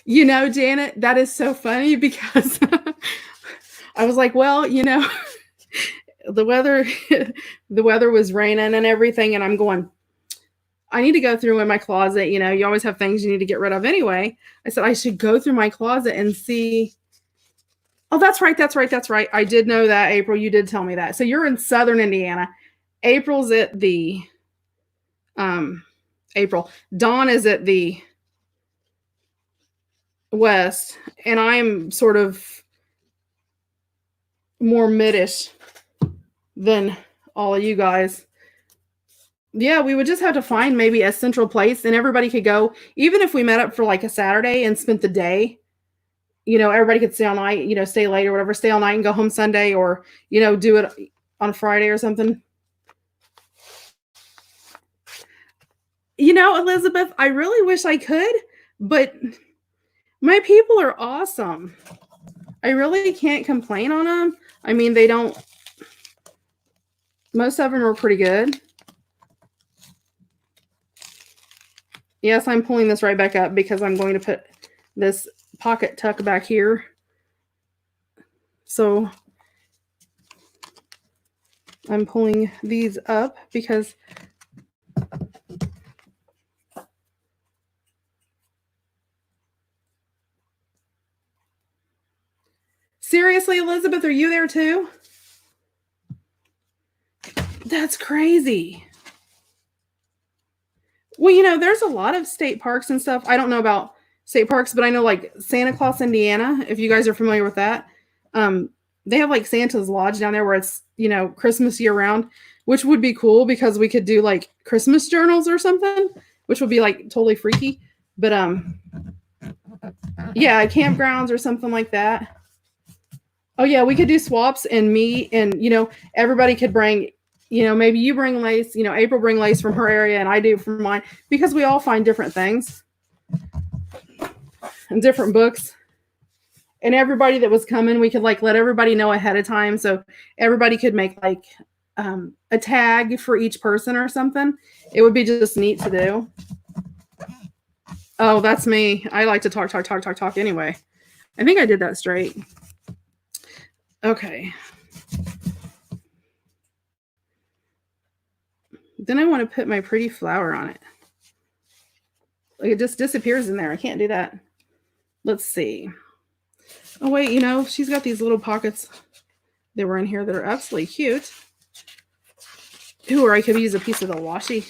Janet, that is so funny because I was like, well, the weather was raining and everything, and I'm going, I need to go through in my closet. You always have things you need to get rid of anyway. I said I should go through my closet and see. Oh, that's right. I did know that, April. You did tell me that. So you're in Southern Indiana. April's at the April. Dawn is at the west, and I'm sort of more midish than all of you guys. Yeah, we would just have to find maybe a central place, and everybody could go, even if we met up for like a Saturday and spent the day. Everybody could stay all night, stay late or whatever, stay all night and go home Sunday, or, do it on Friday or something. Elizabeth, I really wish I could, but my people are awesome. I really can't complain on them. I mean, most of them are pretty good. Yes, I'm pulling this right back up because I'm going to put this pocket tuck back here. So I'm pulling these up because seriously, Elizabeth, are you there too? That's crazy. Well, there's a lot of state parks and stuff. I don't know about state parks, but I know like Santa Claus, Indiana, if you guys are familiar with that. They have like Santa's Lodge down there where it's, Christmas year round, which would be cool because we could do like Christmas journals or something, which would be like totally freaky. But yeah, campgrounds or something like that. Oh yeah, we could do swaps and meet, and everybody could bring, maybe you bring lace, April bring lace from her area and I do from mine, because we all find different things and different books. And everybody that was coming, we could like let everybody know ahead of time, so everybody could make like a tag for each person or something. It would be just neat to do. Oh, that's me. I like to talk anyway. I think I did that straight. Okay. then I want to put my pretty flower on it. Like it just disappears in there. I can't do that. Let's see. Oh, wait, you know, she's got these little pockets that were in here that are absolutely cute. Ooh, or I could use a piece of the washi.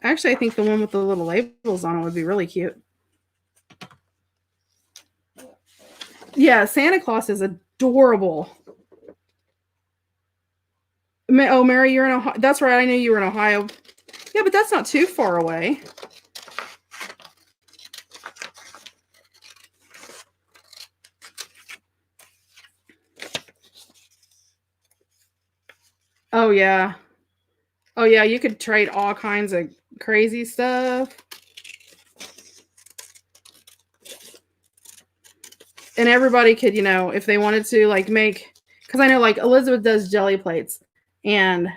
Actually, I think the one with the little labels on it would be really cute. Yeah, Santa Claus is adorable. Oh, Mary, you're in Ohio. That's right. I knew you were in Ohio. Yeah, but that's not too far away. Oh, yeah. Oh, yeah, you could trade all kinds of crazy stuff. And everybody could, you know, if they wanted to, like, make, because I know, like, Elizabeth does jelly plates. And,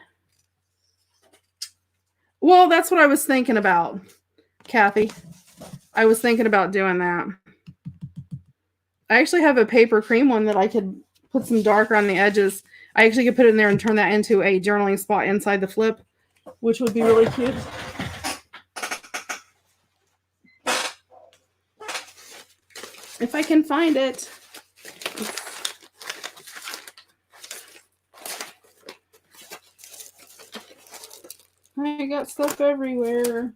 well, that's what I was thinking about, Kathy. I was thinking about doing that. I actually have a paper cream one that I could put some darker on the edges. I actually could put it in there and turn that into a journaling spot inside the flip, which would be really cute. If I can find it. I got stuff everywhere.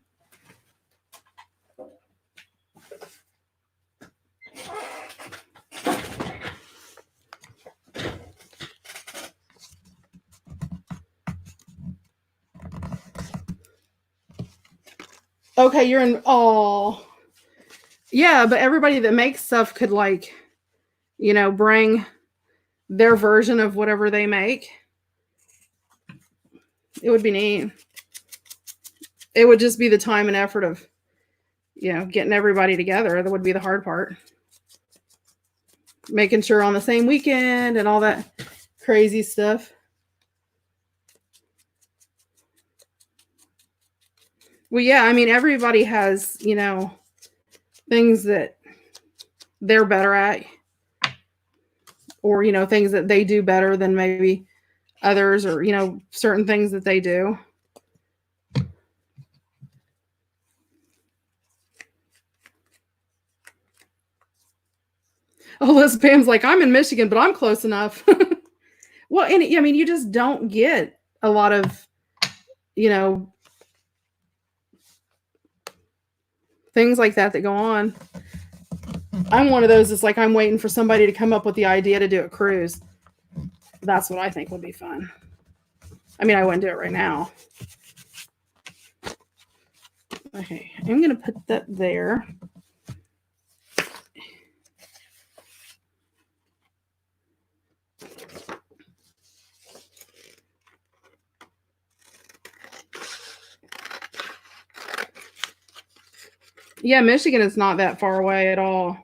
Okay, you're in. Oh, yeah, but everybody that makes stuff could, like, you know, bring their version of whatever they make. It would be neat. It would just be the time and effort of, you know, getting everybody together. That would be the hard part. Making sure on the same weekend and all that crazy stuff. Well, yeah, I mean, everybody has, you know, things that they're better at, or, you know, things that they do better than maybe others, or, you know, certain things that they do. Oh, Liz Pam's like, I'm in Michigan, but I'm close enough. Well, and I mean, you just don't get a lot of, you know, things like that that go on. I'm one of those that's like, I'm waiting for somebody to come up with the idea to do a cruise. That's what I think would be fun. I mean, I wouldn't do it right now. Okay, I'm going to put that there. Yeah, Michigan is not that far away at all.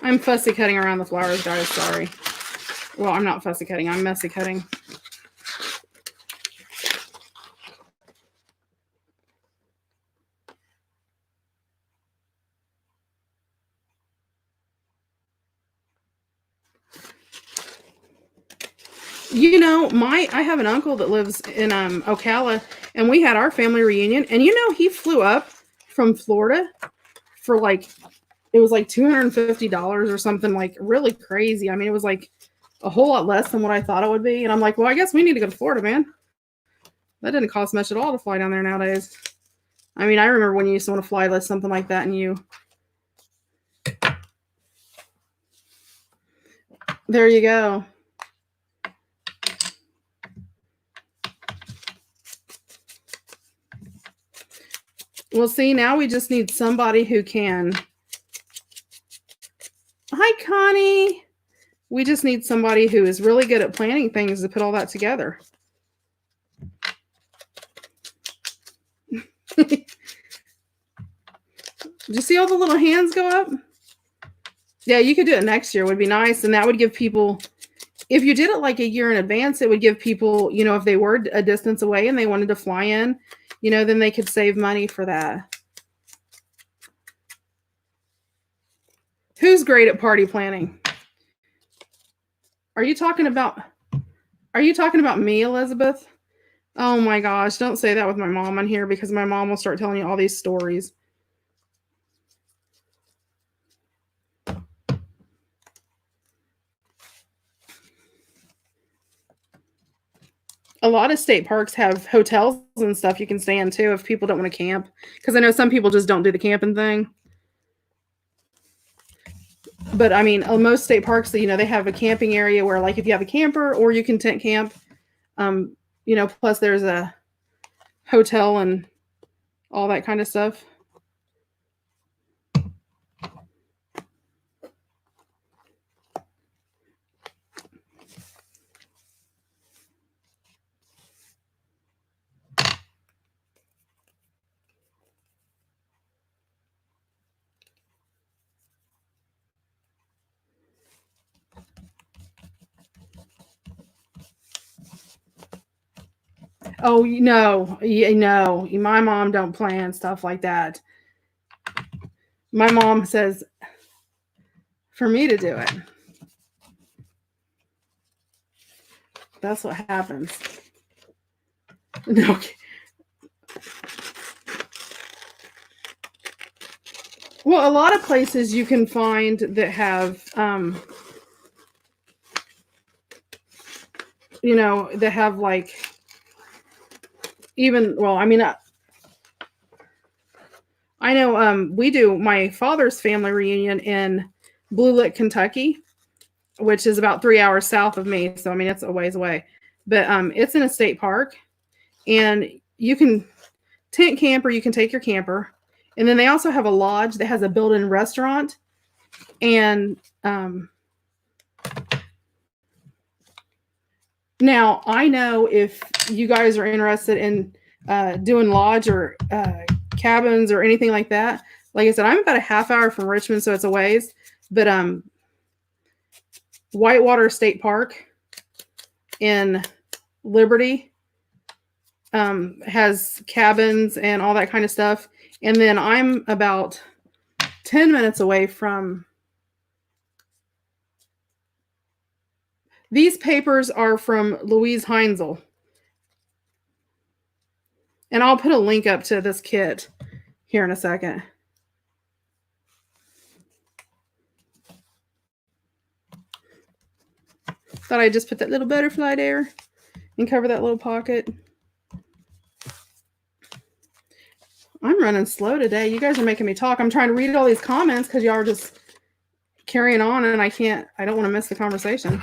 I'm fussy cutting around the flowers, guys. Sorry. Well, I'm not fussy cutting. I'm messy cutting. You know, I have an uncle that lives in Ocala, and we had our family reunion, and you know, he flew up from Florida for like, it was like $250 or something, like really crazy. I mean, it was like a whole lot less than what I thought it would be. And I'm like, well, I guess we need to go to Florida, man. That didn't cost much at all to fly down there nowadays. I mean, I remember when you used to want to fly something like that, and you. There you go. Well, see, now we just need somebody who can. Hi, Connie. We just need somebody who is really good at planning things to put all that together. Did you see all the little hands go up? Yeah, you could do it next year. It would be nice. And that would give people, if you did it like a year in advance, it would give people, you know, if they were a distance away and they wanted to fly in, you know, then they could save money for that. Who's great at party planning? Are you talking about me, Elizabeth? Oh my gosh, don't say that with my mom on here because my mom will start telling you all these stories. A lot of state parks have hotels and stuff you can stay in too if people don't want to camp. Because I know some people just don't do the camping thing. But I mean, most state parks, they have a camping area where, like, if you have a camper or you can tent camp, plus there's a hotel and all that kind of stuff. Oh, no, my mom don't plan stuff like that. My mom says for me to do it. That's what happens. No. Well, a lot of places you can find that have, that have like, even, well, I mean, I know we do my father's family reunion in Blue Lick, Kentucky, which is about 3 hours south of me. So, I mean, it's a ways away. But it's in a state park, and you can tent camp or you can take your camper. And then they also have a lodge that has a built-in restaurant. And now I know if you guys are interested in doing lodge or cabins or anything like that. Like I said, I'm about a half hour from Richmond, so it's a ways. But Whitewater State Park in Liberty has cabins and all that kind of stuff. And then I'm about 10 minutes away from. These papers are from Louise Heinzel. And I'll put a link up to this kit here in a second. Thought I'd just put that little butterfly there and cover that little pocket. I'm running slow today. You guys are making me talk. I'm trying to read all these comments because y'all are just carrying on, and I don't want to miss the conversation.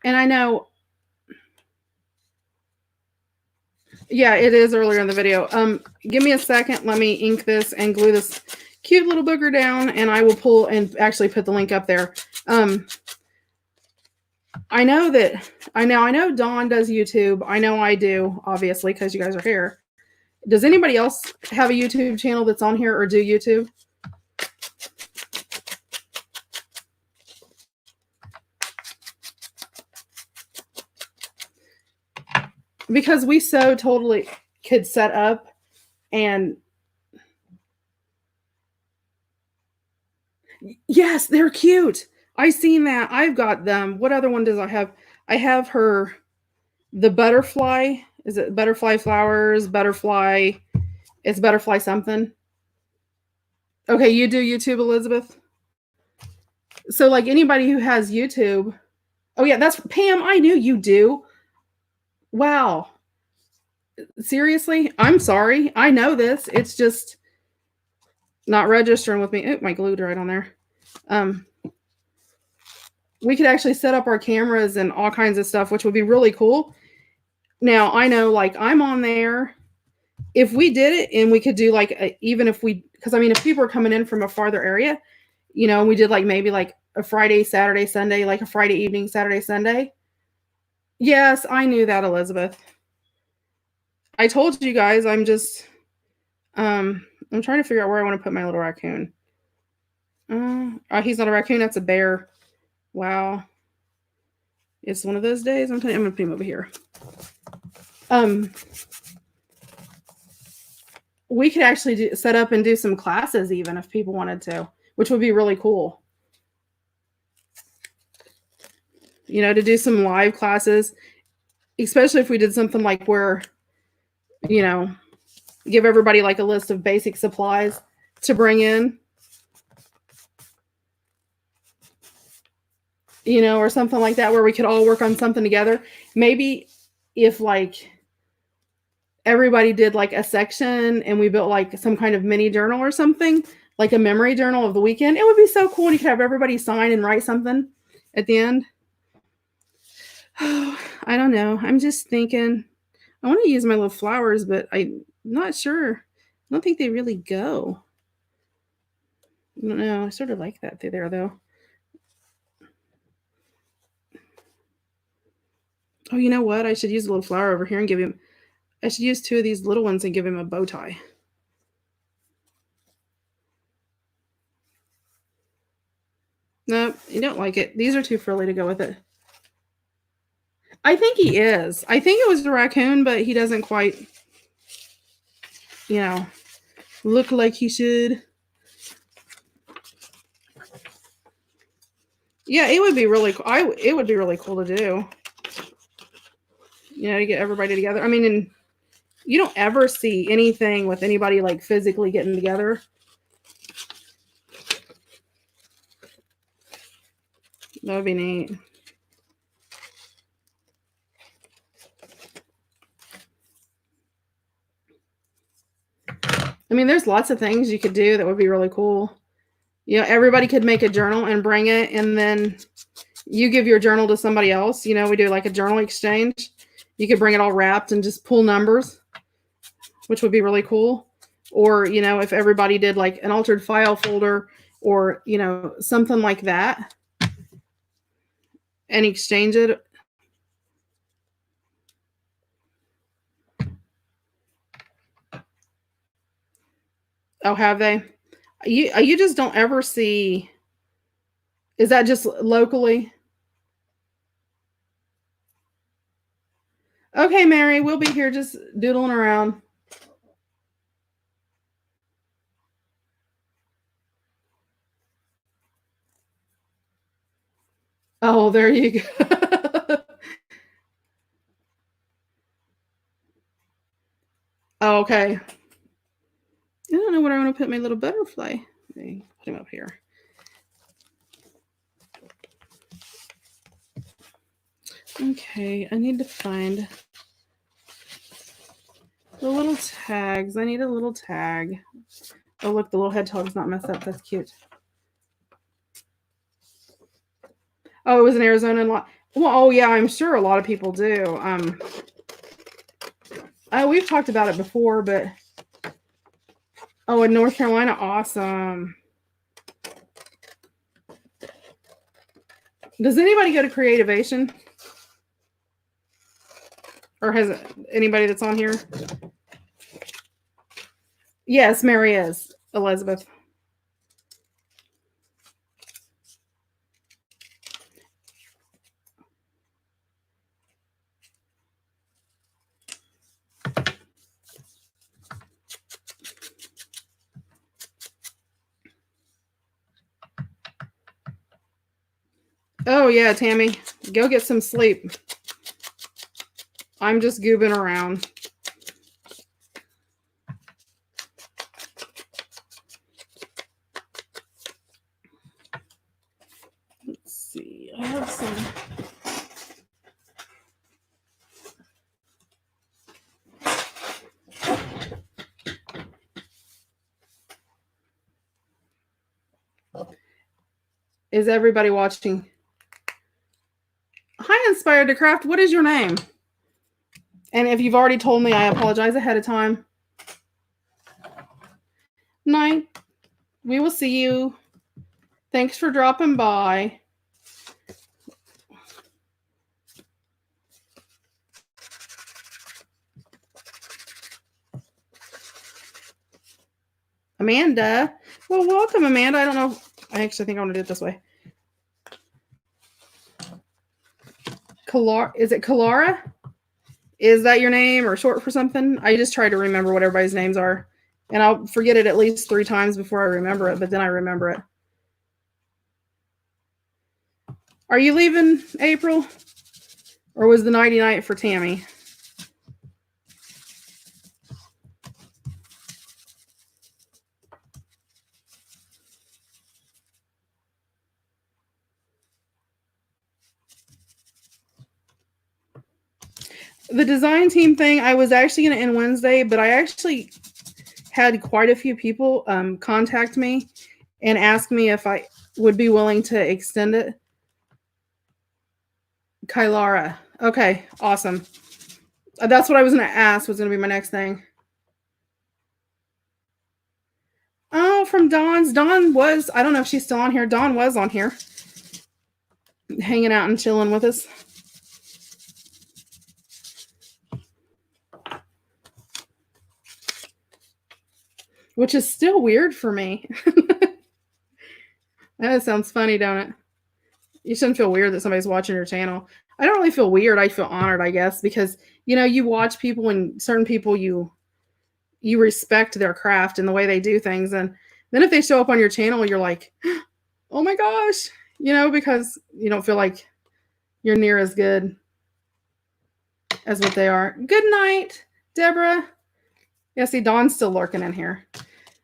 And I know, yeah, it is earlier in the video. Give me a second. Let me ink this and glue this cute little booger down, and I will pull and actually put the link up there. I know Dawn does YouTube. I know I do, obviously, because you guys are here. Does anybody else have a YouTube channel that's on here or do YouTube? Because we so totally could set up and yes, they're cute. I seen that. I've got them. What other one does I have? I have the butterfly. Is it butterfly flowers? Butterfly. It's butterfly something. Okay, you do YouTube, Elizabeth? So like anybody who has YouTube. Oh yeah, that's Pam. I knew you do. Wow. Seriously? I'm sorry. I know this. It's just not registering with me. Oh, my glue dried on there. We could actually set up our cameras and all kinds of stuff, which would be really cool. Now I know, like, I'm on there. If we did it and we could do like even if we, because I mean, if people are coming in from a farther area, we did like maybe like a Friday, Saturday, Sunday, like a Friday evening, Saturday, Sunday. Yes, I knew that, Elizabeth. I told you guys. I'm trying to figure out where I want to put my little raccoon. Oh, he's not a raccoon. That's a bear. Wow, it's one of those days. I'm gonna put him over here. Um, we could actually set up and do some classes even if people wanted to, which would be really cool. To do some live classes, especially if we did something like where, you know, give everybody like a list of basic supplies to bring in, or something like that where we could all work on something together. Maybe if like everybody did like a section and we built like some kind of mini journal or something, like a memory journal of the weekend, it would be so cool. You could have everybody sign and write something at the end. Oh, I don't know. I'm just thinking I want to use my little flowers, but I'm not sure. I don't think they really go. I don't know. I sort of like that through there, though. Oh, you know what? I should use a little flower over here and give him. I should use two of these little ones and give him a bow tie. Nope, you don't like it. These are too frilly to go with it. I think he is. I think it was a raccoon, but he doesn't quite, you know, look like he should. Yeah, it would be really cool. It would be really cool to do. To get everybody together. I mean, and you don't ever see anything with anybody like physically getting together. That would be neat. I mean, there's lots of things you could do that would be really cool. Everybody could make a journal and bring it, and then you give your journal to somebody else. We do like a journal exchange. You could bring it all wrapped and just pull numbers, which would be really cool. Or, if everybody did like an altered file folder or, something like that and exchange it. Oh, have they? You just don't ever see. Is that just locally? Okay, Mary, we'll be here just doodling around. Oh, there you go. Oh, okay. I don't know where I want to put my little butterfly. Let me put him up here. Okay, I need to find the little tags. I need a little tag. Oh, look, the little hedgehog's not messed up. That's cute. Oh, it was in Arizona. Well, oh yeah, I'm sure a lot of people do. We've talked about it before, but oh, in North Carolina, awesome. Does anybody go to Creativation? Or has anybody that's on here? Yes, Mary is. Elizabeth. Oh yeah, Tammy. Go get some sleep. I'm just goobing around. Let's see. I have some. Is everybody watching? Hi, Inspired to Craft. What is your name? And if you've already told me, I apologize ahead of time. Night. We will see you. Thanks for dropping by. Amanda. Well, welcome, Amanda. I don't know. I actually think I want to do it this way. Is it Kalara? Is that your name or short for something? I just try to remember what everybody's names are. And I'll forget it at least 3 times before I remember it, but then I remember it. Are you leaving, April? Or was the nighty night for Tammy? The design team thing, I was actually going to end Wednesday, but I actually had quite a few people contact me and ask me if I would be willing to extend it. Kylara. Okay, awesome. That's what I was going to ask, was going to be my next thing. Oh, from Dawn's. Dawn was, I don't know if she's still on here. Dawn was on here, hanging out and chilling with us. Which is still weird for me. That sounds funny, don't it? You shouldn't feel weird that somebody's watching your channel. I don't really feel weird. I feel honored, I guess, because, you know, you watch people and certain people you respect their craft and the way they do things. And then if they show up on your channel, you're like, oh my gosh, you know, because you don't feel like you're near as good as what they are. Good night, Deborah. Yeah, see, Dawn's still lurking in here.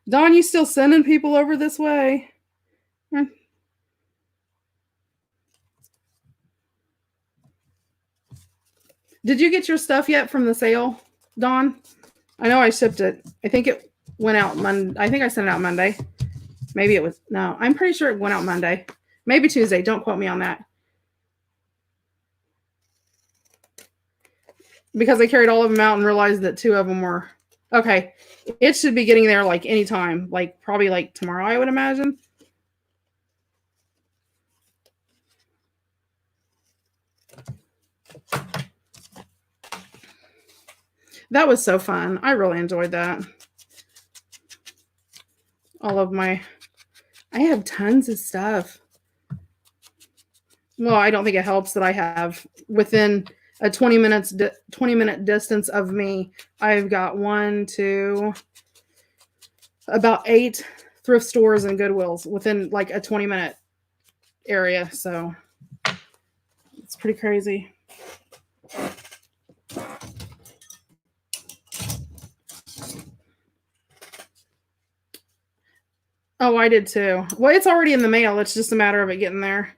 Dawn, you still sending people over this way? Did you get your stuff yet from the sale, Dawn? I know I shipped it. I think it went out Monday. I think I sent it out Monday. Maybe it was, no, I'm pretty sure it went out Monday. Maybe Tuesday. Don't quote me on that. Because I carried all of them out and realized that 2 of them were, okay. It should be getting there like anytime, like probably like tomorrow, I would imagine. That was so fun. I really enjoyed that. All of my, I have tons of stuff. Well, I don't think it helps that I have within a 20-minute distance of me, I've got 1, 2, about 8 thrift stores and Goodwills within like a 20-minute area. So it's pretty crazy. Oh, I did too. Well, it's already in the mail. It's just a matter of it getting there.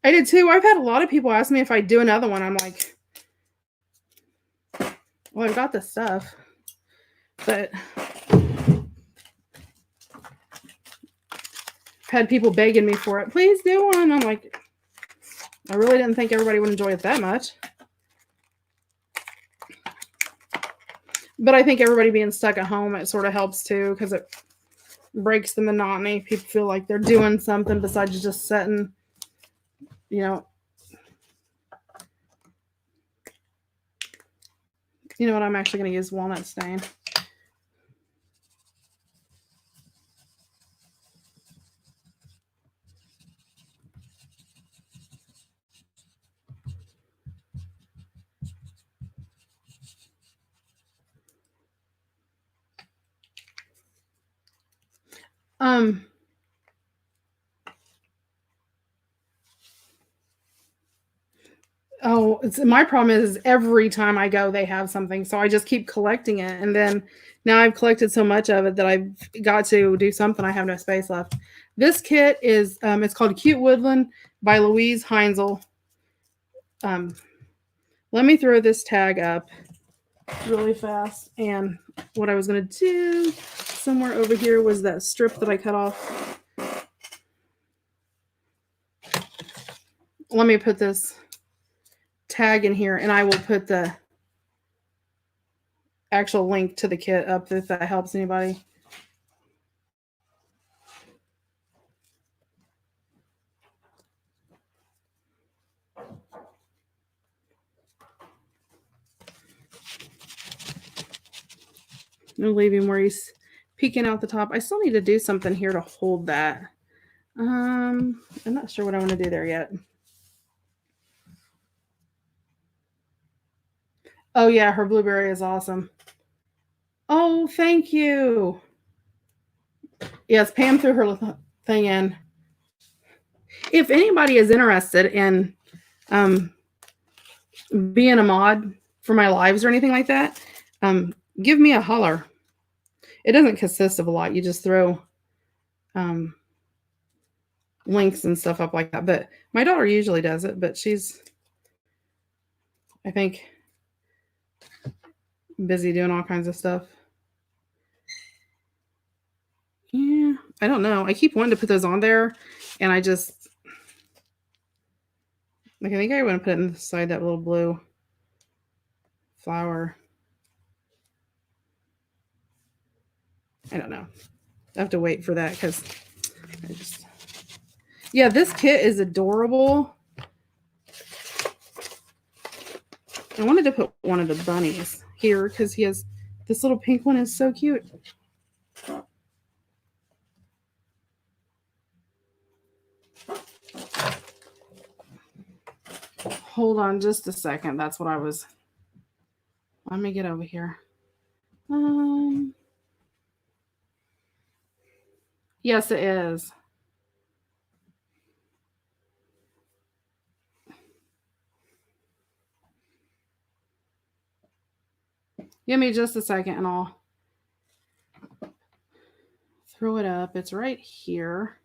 I did too. I've had a lot of people ask me if I do another one. I'm like, well, I've got the stuff, but I've had people begging me for it. Please do one. I'm like, I really didn't think everybody would enjoy it that much. But I think everybody being stuck at home, it sort of helps too, because it breaks the monotony. People feel like they're doing something besides just sitting, you know. You know what? I'm actually going to use walnut stain. Oh, my problem is every time I go, they have something. So I just keep collecting it. And then now I've collected so much of it that I've got to do something. I have no space left. This kit is, it's called Cute Woodland by Louise Heinzel. Let me throw this tag up really fast. And what I was going to do somewhere over here was that strip that I cut off. Let me put this tag in here, and I will put the actual link to the kit up if that helps anybody. I'm leave him where he's peeking out the top. I still need to do something here to hold that. I'm not sure what I want to do there yet. Oh yeah, her blueberry is awesome. Oh, thank you. Yes, Pam threw her thing in. If anybody is interested in being a mod for my lives or anything like that, give me a holler. It doesn't consist of a lot. You just throw links and stuff up like that. But my daughter usually does it, but she's, I think, busy doing all kinds of stuff. Yeah, I don't know. I keep wanting to put those on there, and I just, like, I think I want to put it inside that little blue flower. I don't know. I have to wait for that because I just, yeah, this kit is adorable. I wanted to put one of the bunnies here because he has this little pink one is so cute. Hold on just a second. That's what I was. Let me get over here. Yes, it is. Give me just a second and I'll throw it up. It's right here.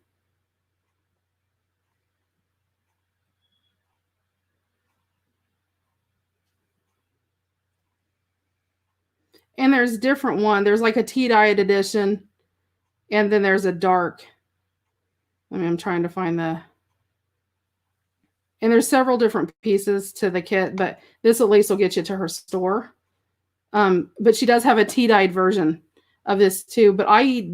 And there's different one. There's like a tea dyed edition, and then there's a dark. I mean, I'm trying to find the. And there's several different pieces to the kit, but this at least will get you to her store. But she does have a tea dyed version of this too. But I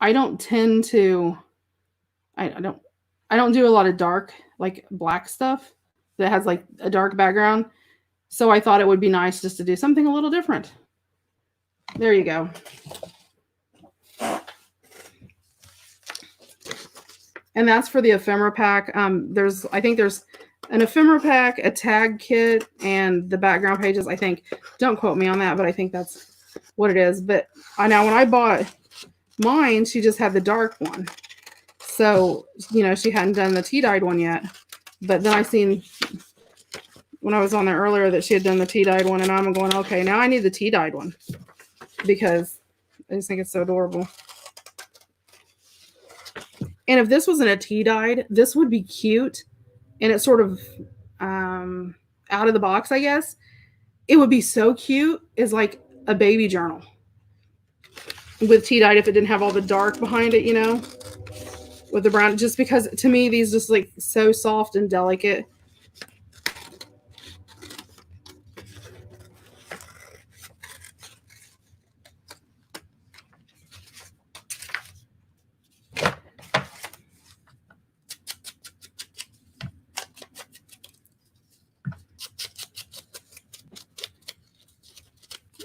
don't tend to. I don't do a lot of dark, like black stuff that has like a dark background. So I thought it would be nice just to do something a little different. There you go. And that's for the ephemera pack. I think there's an ephemera pack, a tag kit, and the background pages. I think, don't quote me on that, but I think that's what it is. But now when I bought mine, she just had the dark one. So, she hadn't done the tea dyed one yet. But then I seen when I was on there earlier that she had done the tea dyed one, and I'm going, okay, now I need the tea dyed one because I just think it's so adorable. And if this wasn't a tea dyed, this would be cute. And it's sort of out of the box, I guess. It would be so cute as like a baby journal with tea dyed if it didn't have all the dark behind it, with the brown. Just because to me, these just like so soft and delicate.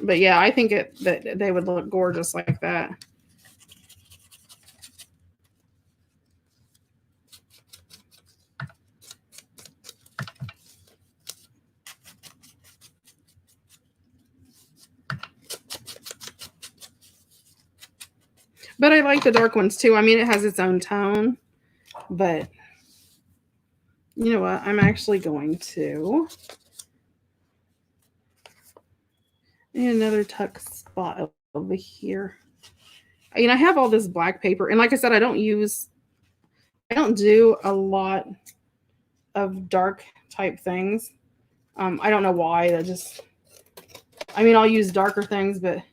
But yeah, I think that they would look gorgeous like that. But I like the dark ones too. I mean, it has its own tone. But you know what? I'm actually going to another tuck spot over here. I have all this black paper, and like I said, I don't do a lot of dark type things. I don't know why. I'll use darker things, but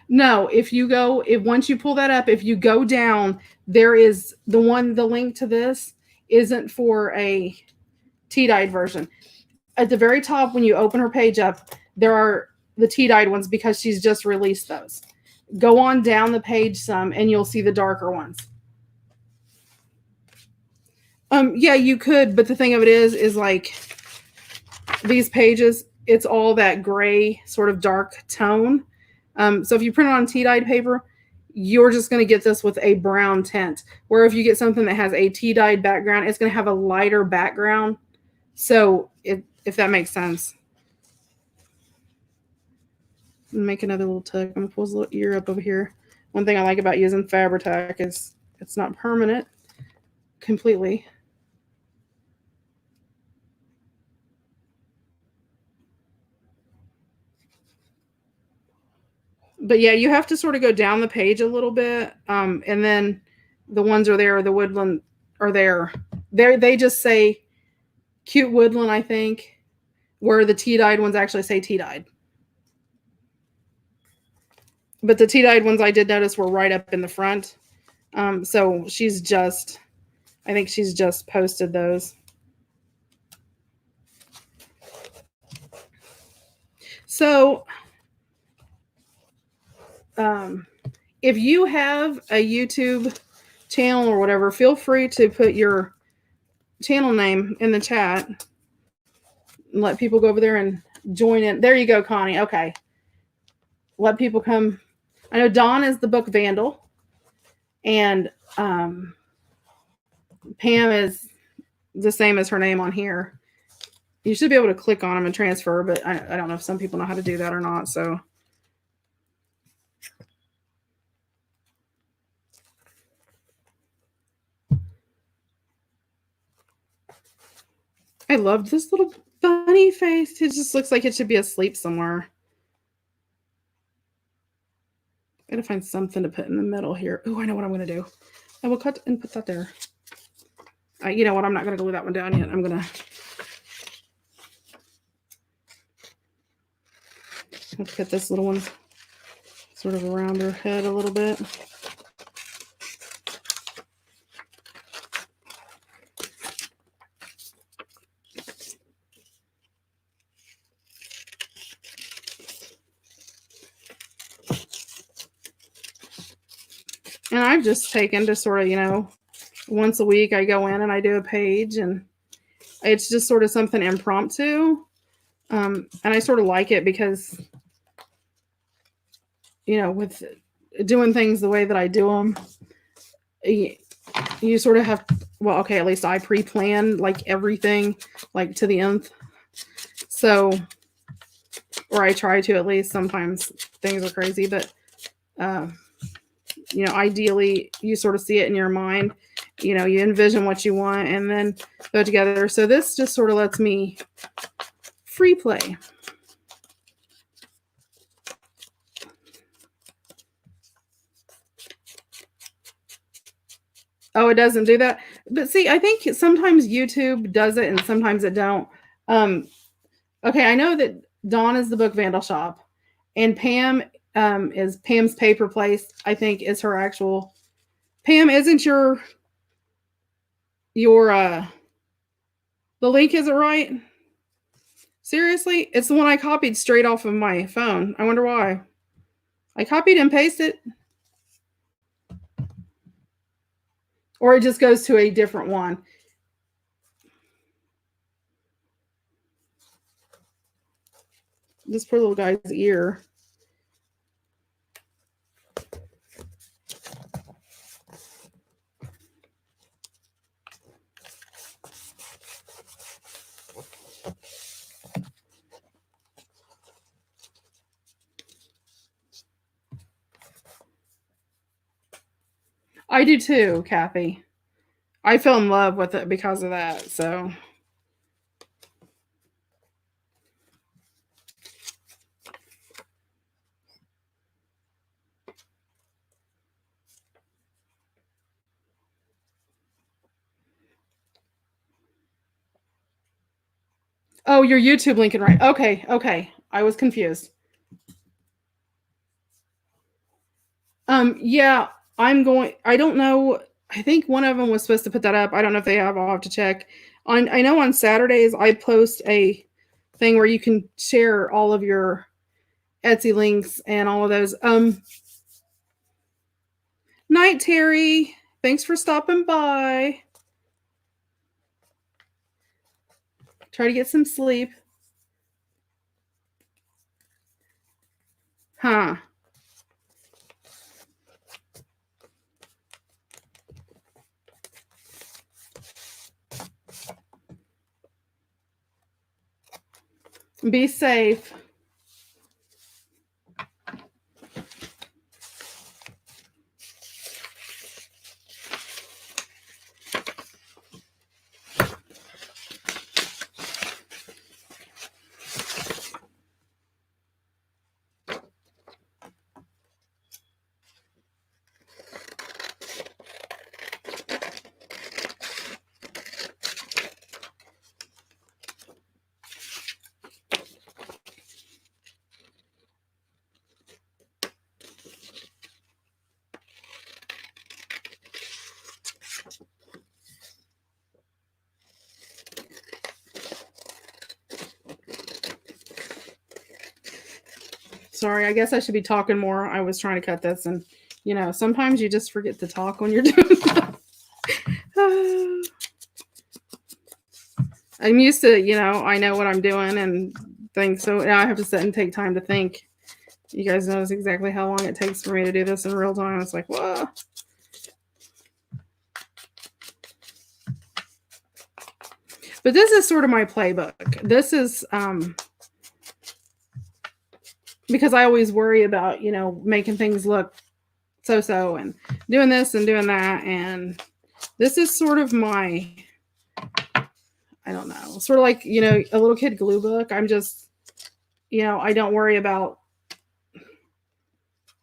no, once you pull that up, if you go down, there is the link to this isn't for a tea-dyed version. At the very top, when you open her page up, there are the tea-dyed ones because she's just released those. Go on down the page some and you'll see the darker ones. Yeah, you could, but the thing of it is like these pages, it's all that gray sort of dark tone. So if you print it on tea-dyed paper, you're just going to get this with a brown tint. Where if you get something that has a tea-dyed background, it's going to have a lighter background. So if that makes sense. Make another little tuck. I'm going to pull his little ear up over here. One thing I like about using Fabri-Tac is it's not permanent completely. But yeah, you have to sort of go down the page a little bit. And then the ones are there, the Woodland are there. They just say cute Woodland, I think, where the tea-dyed ones actually say tea-dyed. But the tea-dyed ones I did notice were right up in the front. So I think she's just posted those. So if you have a YouTube channel or whatever, feel free to put your channel name in the chat and let people go over there and join in. There you go, Connie. Okay. Let people come. I know Dawn is the book vandal, and Pam is the same as her name on here. You should be able to click on them and transfer, but I don't know if some people know how to do that or not. So I loved this little bunny face. It just looks like it should be asleep somewhere. I gotta find something to put in the middle here. Oh, I know what I'm gonna do. I will cut and put that there. You know what? I'm not gonna glue that one down yet. I'm gonna put this little one sort of around her head a little bit. And I've just taken to sort of, you know, once a week I go in and I do a page, and it's just sort of something impromptu. And I sort of like it because, you know, with doing things the way that I do them, you sort of have, well, okay, at least I pre-plan like everything like to the nth. So, or I try to at least. Sometimes things are crazy, but you know, ideally you sort of see it in your mind, you know, you envision what you want and then put it together. So this just sort of lets me free play. Oh, it doesn't do that. But see, I think sometimes YouTube does it and sometimes it don't. Okay, I know that Dawn is the Book Vandal Shop, and Pam is Pam's Paper Place, I think is her actual. Pam, isn't your the link isn't right? Seriously? It's the one I copied straight off of my phone. I wonder why. I copied and pasted it. Or it just goes to a different one. This poor little guy's ear. I do too, Kathy. I fell in love with it because of that. So oh, your YouTube link, right? Okay. I was confused. Yeah, I don't know. I think one of them was supposed to put that up. I don't know if they have. I'll have to check. I know on Saturdays I post a thing where you can share all of your Etsy links and all of those. Night, Terry. Thanks for stopping by. Try to get some sleep. Huh. Be safe. Sorry, I guess I should be talking more. I was trying to cut this, and sometimes you just forget to talk when you're doing that. I'm used to, I know what I'm doing and things, so now I have to sit and take time to think. You guys notice exactly how long it takes for me to do this in real time. It's like, whoa. But this is sort of my playbook. This is because I always worry about, making things look so and doing this and doing that. And this is sort of my, I don't know, sort of like, a little kid glue book. I'm just, I don't worry about,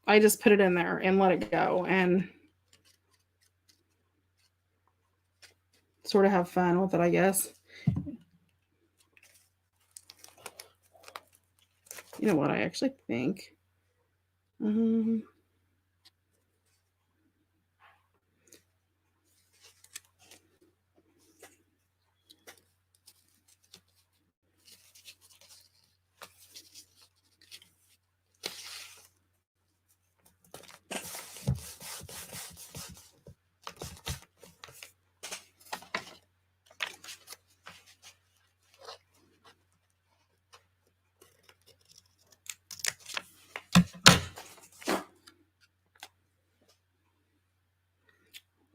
I just put it in there and let it go and sort of have fun with it, I guess. You know what I actually think?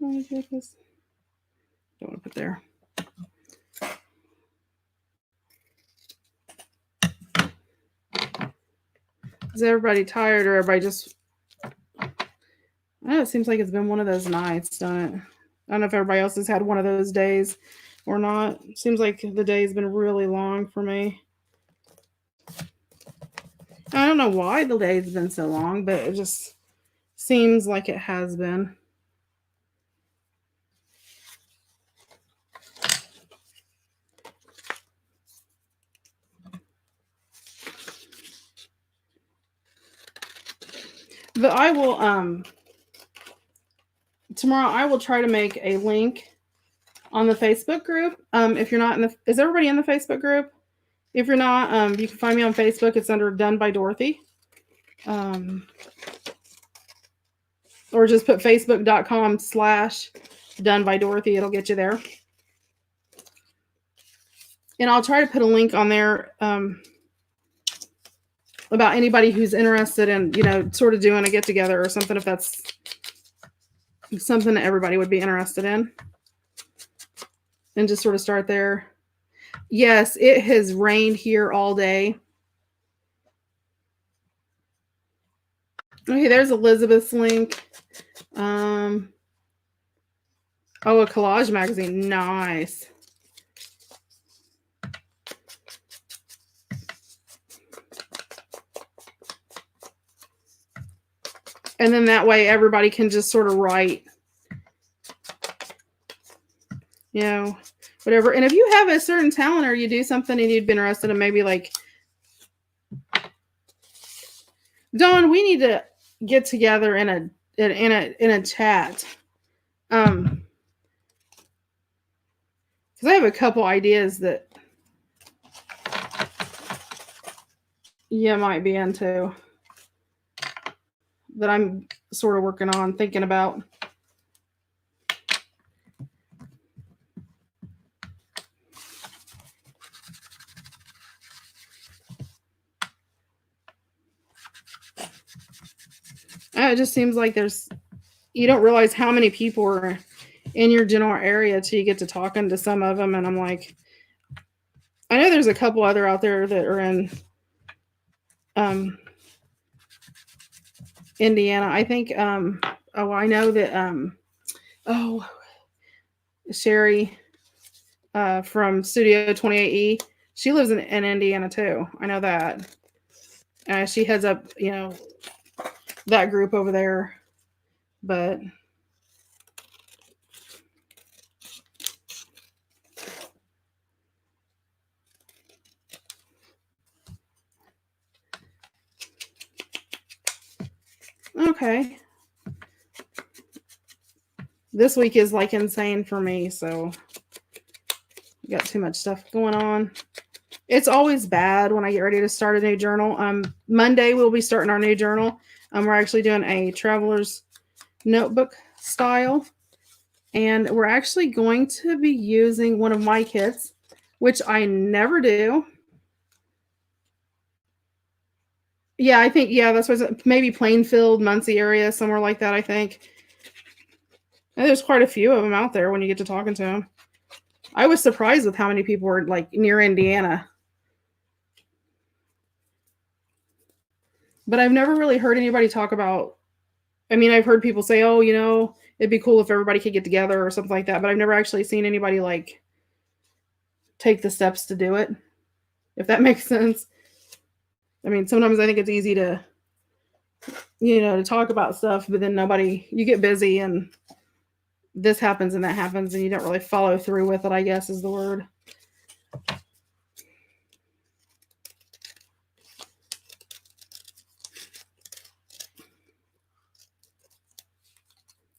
Don't want to put there. Is everybody tired or everybody just, I don't know, it seems like it's been one of those nights, doesn't it? I don't know if everybody else has had one of those days or not. It seems like the day's been really long for me. I don't know why the day's been so long, but it just seems like it has been. But I will tomorrow I will try to make a link on the Facebook group. If you're not in the, is everybody in the Facebook group? If you're not, you can find me on Facebook. It's under Done by Dorothy. Or just put facebook.com/Done by Dorothy. It'll get you there. And I'll try to put a link on there about anybody who's interested in, sort of doing a get together or something, if that's something that everybody would be interested in. And just sort of start there. Yes, it has rained here all day. Okay, there's Elizabeth's link. Oh, a collage magazine. Nice. And then that way everybody can just sort of write, whatever. And if you have a certain talent or you do something and you'd be interested in maybe like, Dawn, we need to get together in a chat Because I have a couple ideas that you might be into that I'm sort of working on, thinking about. It just seems like you don't realize how many people are in your general area till you get to talking to some of them. And I'm like, I know there's a couple other out there that are in Indiana. I think, I know that, Sherry from Studio 28E, she lives in Indiana too. I know that. She heads up, that group over there. But okay. This week is like insane for me, so got too much stuff going on. It's always bad when I get ready to start a new journal. Monday we'll be starting our new journal. We're actually doing a traveler's notebook style, and we're actually going to be using one of my kits, which I never do. Yeah, I think, that's what maybe Plainfield, Muncie area, somewhere like that, I think. And there's quite a few of them out there when you get to talking to them. I was surprised with how many people were like near Indiana. But I've never really heard anybody talk about, I've heard people say, oh, it'd be cool if everybody could get together or something like that. But I've never actually seen anybody like take the steps to do it, if that makes sense. Sometimes I think it's easy to, to talk about stuff, but then you get busy and this happens and that happens and you don't really follow through with it, I guess is the word.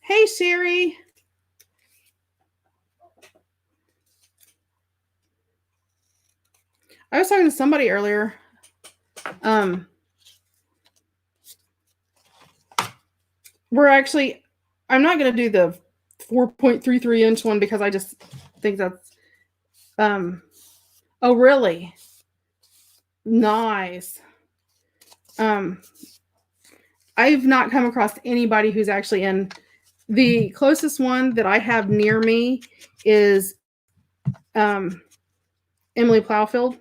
Hey, Siri. I was talking to somebody earlier. I'm not going to do the 4.33 inch one because I just think that's, oh, really? Nice. I've not come across anybody who's actually in. The closest one that I have near me is Emily Plowfield,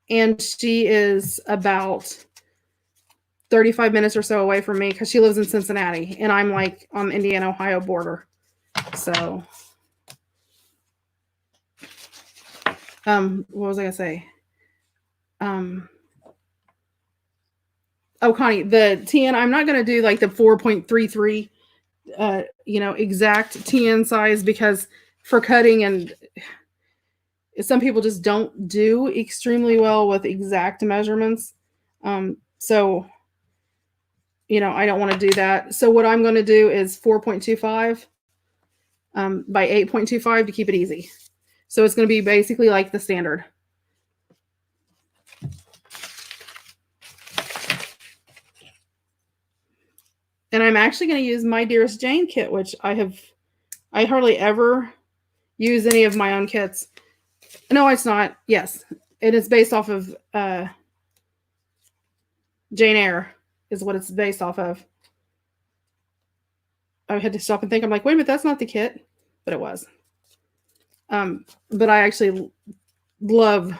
and she is about 35 minutes or so away from me because she lives in Cincinnati, and I'm like on the Indiana-Ohio border. So, what was I gonna say? Connie, the TN, I'm not gonna do like the 4.33, exact TN size because for cutting and some people just don't do extremely well with exact measurements. So, I don't want to do that. So what I'm going to do is 4.25 by 8.25 to keep it easy. So it's going to be basically like the standard. And I'm actually going to use my Dearest Jane kit, which I hardly ever use any of my own kits. No, it's not. Yes, it is based off of Jane Eyre is what it's based off of. I had to stop and think. I'm like, wait a minute, that's not the kit, but it was. But I actually love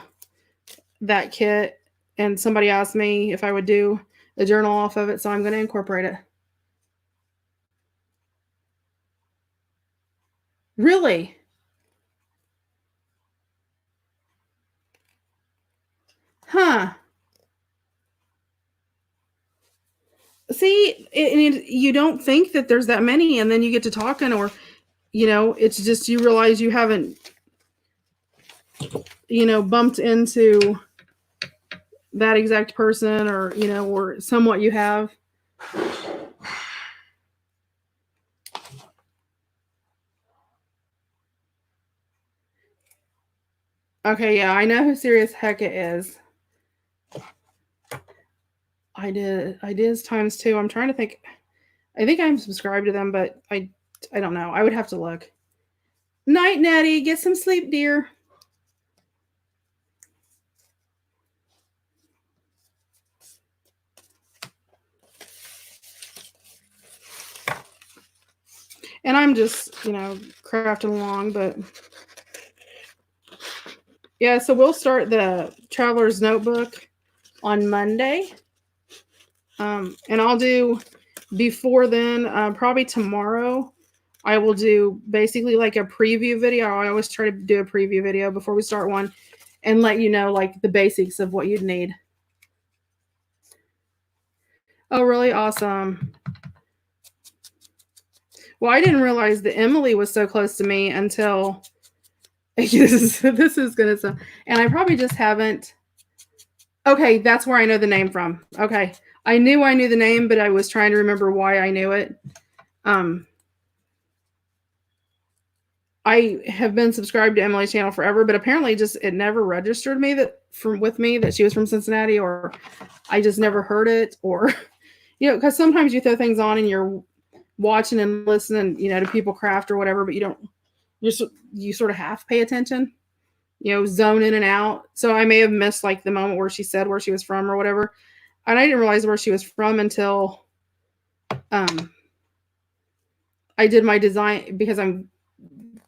that kit, and somebody asked me if I would do a journal off of it, so I'm going to incorporate it. Really? Huh. See, you don't think that there's that many, and then you get to talking, or, it's just you realize you haven't, bumped into that exact person, or, or somewhat you have. Okay, yeah, I know who Serious Hecka is. I did times two. I'm trying to think. I think I'm subscribed to them, but I don't know. I would have to look. Night, Nettie. Get some sleep, dear. And I'm just, crafting along, but yeah, so we'll start the Traveler's Notebook on Monday. And I'll do before then, probably tomorrow, I will do basically like a preview video. I always try to do a preview video before we start one and let you know like the basics of what you'd need. Oh, really? Awesome. Well, I didn't realize that Emily was so close to me until this is gonna sound, and I probably just haven't. Okay, that's where I know the name from. Okay, I knew the name, but I was trying to remember why I knew it. I have been subscribed to Emily's channel forever, but apparently just it never registered me that she was from Cincinnati, or I just never heard it, or because sometimes you throw things on and you're watching and listening, to people craft or whatever, but you sort of half pay attention, zone in and out. So I may have missed like the moment where she said where she was from or whatever, and I didn't realize where she was from until I did my design, because I'm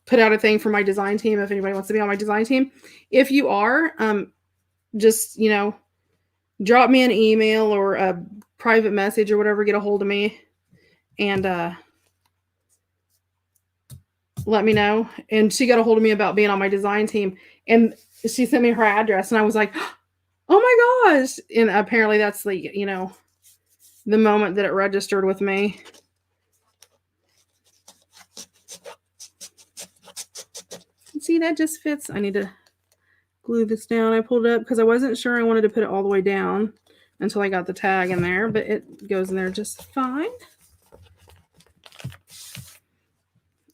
put out a thing for my design team. If anybody wants to be on my design team, if you are, just, drop me an email or a private message or whatever, get a hold of me and, let me know. And she got a hold of me about being on my design team, and she sent me her address, and I was like, oh my gosh. And apparently that's the, the moment that it registered with me. See, that just fits. I need to glue this down. I pulled it up because I wasn't sure I wanted to put it all the way down until I got the tag in there, but it goes in there just fine.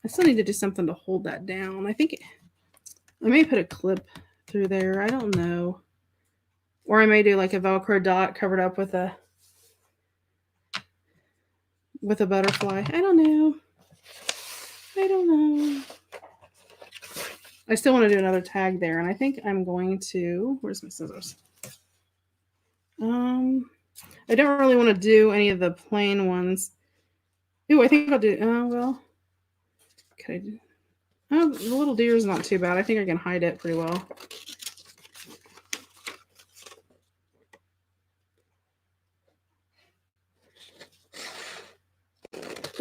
I still need to do something to hold that down. I think I may put a clip through there. I don't know. Or I may do like a Velcro dot covered up with a butterfly. I don't know. I still want to do another tag there, and I think I'm going to. Where's my scissors? I don't really want to do any of the plain ones. Ooh, I think I'll do. Oh well. Could I do? Oh, the little deer is not too bad. I think I can hide it pretty well.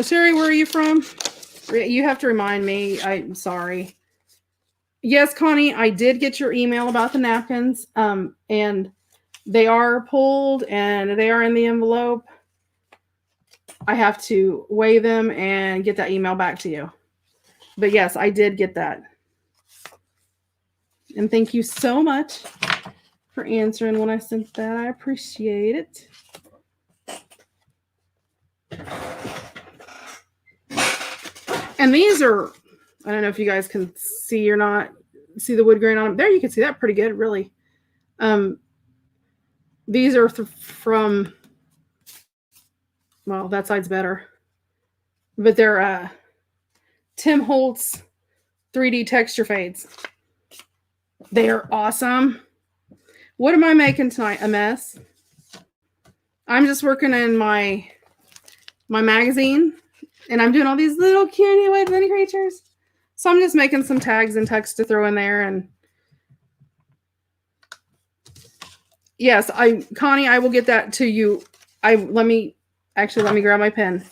Sherry, where are you from? You have to remind me. I'm sorry. Yes, Connie, I did get your email about the napkins, and they are pulled and they are in the envelope. I have to weigh them and get that email back to you. But yes, I did get that. And thank you so much for answering when I sent that. I appreciate it. And these are, I don't know if you guys can see or not, see the wood grain on them. There, you can see that pretty good, really. These are from, well, that side's better. But they're Tim Holtz 3D texture fades. They're awesome. What am I making tonight? A mess. I'm just working in my magazine, and I'm doing all these little cutie little creatures. So I'm just making some tags and text to throw in there. And yes, Connie, I will get that to you. Let me grab my pen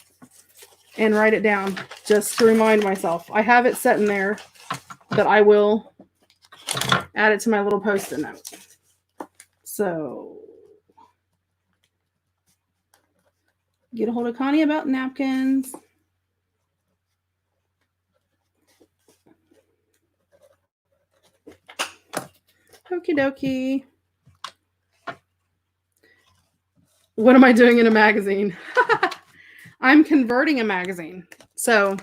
and write it down just to remind myself. I have it set in there, but I will add it to my little post-it note. So get a hold of Connie about napkins. Okie dokie. What am I doing in a magazine? I'm converting a magazine. So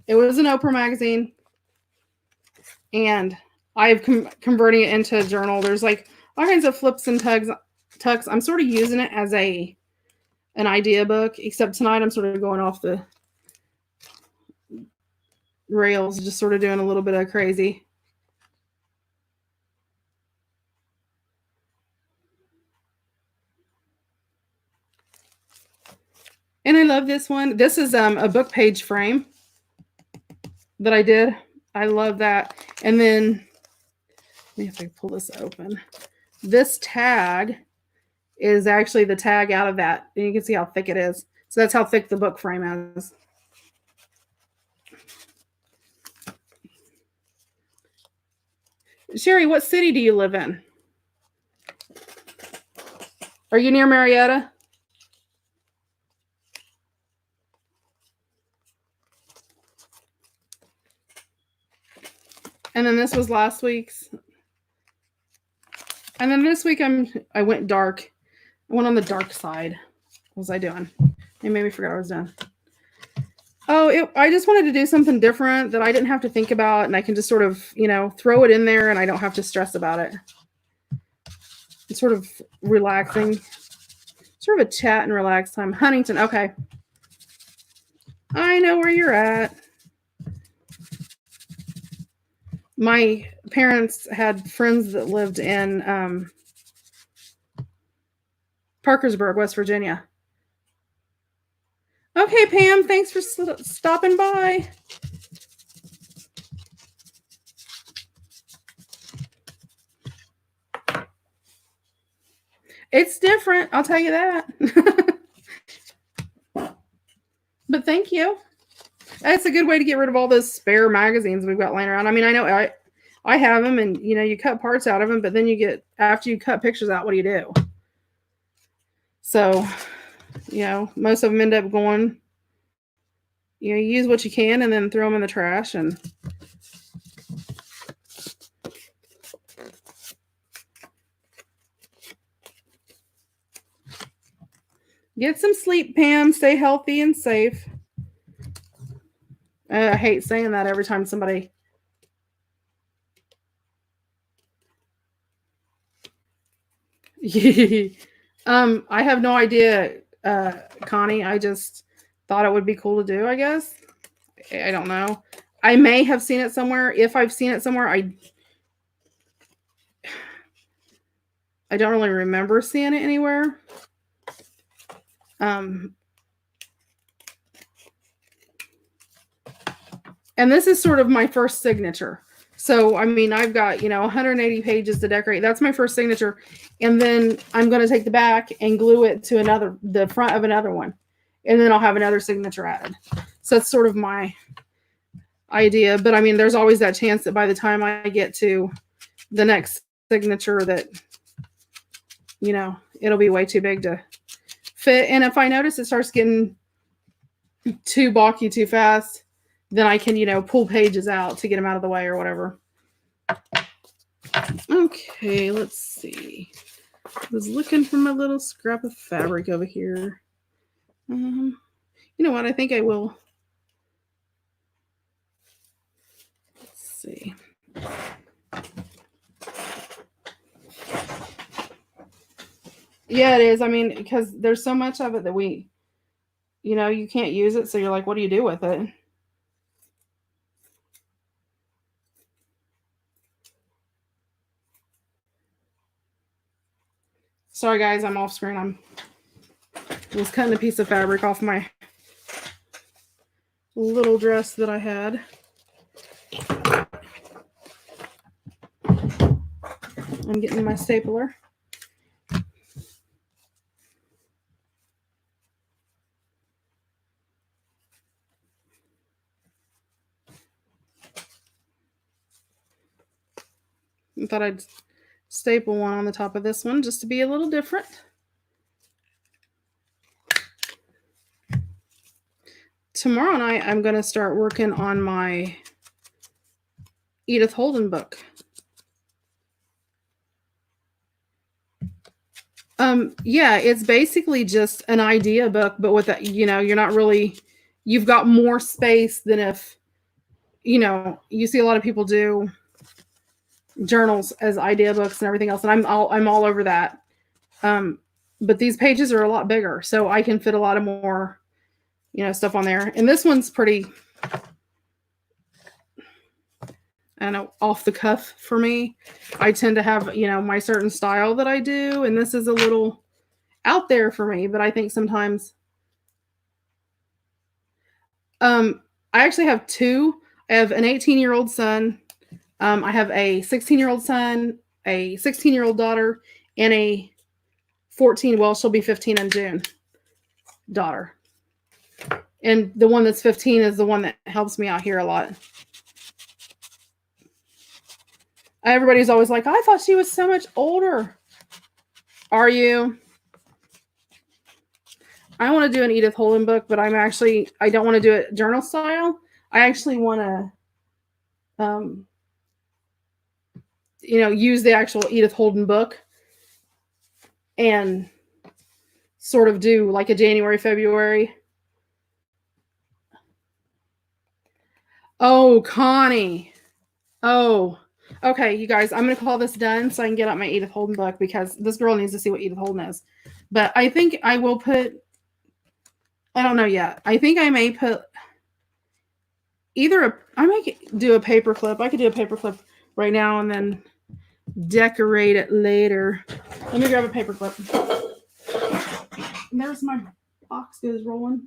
it was an Oprah magazine, and I've converting it into a journal. There's like all kinds of flips and tucks. I'm sort of using it as an idea book, except tonight I'm sort of going off the rails, just sort of doing a little bit of crazy. And I love this one. This is a book page frame that I did. I love that. And then, let me have to pull this open. This tag is actually the tag out of that. And you can see how thick it is. So that's how thick the book frame is. Sherry, what city do you live in? Are you near Marietta? And then this was last week's. And then this week I went dark. I went on the dark side. What was I doing? It made me forget what I was doing. Oh, I just wanted to do something different that I didn't have to think about, and I can just sort of, throw it in there, and I don't have to stress about it. It's sort of relaxing. Sort of a chat and relax time. Huntington, okay. I know where you're at. My parents had friends that lived in Parkersburg, West Virginia. Okay, Pam, thanks for stopping by. It's different, I'll tell you that. But thank you. That's a good way to get rid of all those spare magazines we've got laying around. I mean, I know I have them, and you cut parts out of them, but then after you cut pictures out, what do you do? So, most of them end up going, you use what you can and then throw them in the trash. And get some sleep, Pam. Stay healthy and safe. I hate saying that every time somebody. I have no idea, Connie. I just thought it would be cool to do, I guess. I don't know. I may have seen it somewhere. If I've seen it somewhere, I don't really remember seeing it anywhere. And this is sort of my first signature. So, I mean, I've got, 180 pages to decorate. That's my first signature. And then I'm going to take the back and glue it to the front of another one. And then I'll have another signature added. So that's sort of my idea. But I mean, there's always that chance that by the time I get to the next signature that, it'll be way too big to fit. And if I notice it starts getting too bulky too fast, then I can, pull pages out to get them out of the way or whatever. Okay, let's see. I was looking for my little scrap of fabric over here. You know what? I think I will. Let's see. Yeah, it is. I mean, because there's so much of it that you can't use it. So you're like, what do you do with it? Sorry, guys, I'm off screen. I was cutting a piece of fabric off my little dress that I had. I'm getting my stapler. I thought I'd staple one on the top of this one just to be a little different. Tomorrow night, I'm going to start working on my Edith Holden book. Yeah, it's basically just an idea book, but with that, you're not really, you've got more space than if, you see a lot of people do journals as idea books and everything else, and I'm all over that. But these pages are a lot bigger, so I can fit a lot of more, stuff on there. And this one's pretty, I don't know, off the cuff for me. I tend to have, my certain style that I do, and this is a little out there for me, but I think sometimes I actually have two. I have an 18-year-old son. I have a 16-year-old son, a 16-year-old daughter, and a 14, well, she'll be 15 in June, daughter. And the one that's 15 is the one that helps me out here a lot. Everybody's always like, I thought she was so much older. Are you? I want to do an Edith Holden book, but I don't want to do it journal style. I actually want to, use the actual Edith Holden book and sort of do like a January, February. Oh, Connie. Oh, okay, you guys, I'm going to call this done so I can get out my Edith Holden book, because this girl needs to see what Edith Holden is. But I think I will put, I don't know yet. I think I may put I might do a paper clip. I could do a paper clip right now and then decorate it later. Let me grab a paper clip. And there's my box goes rolling.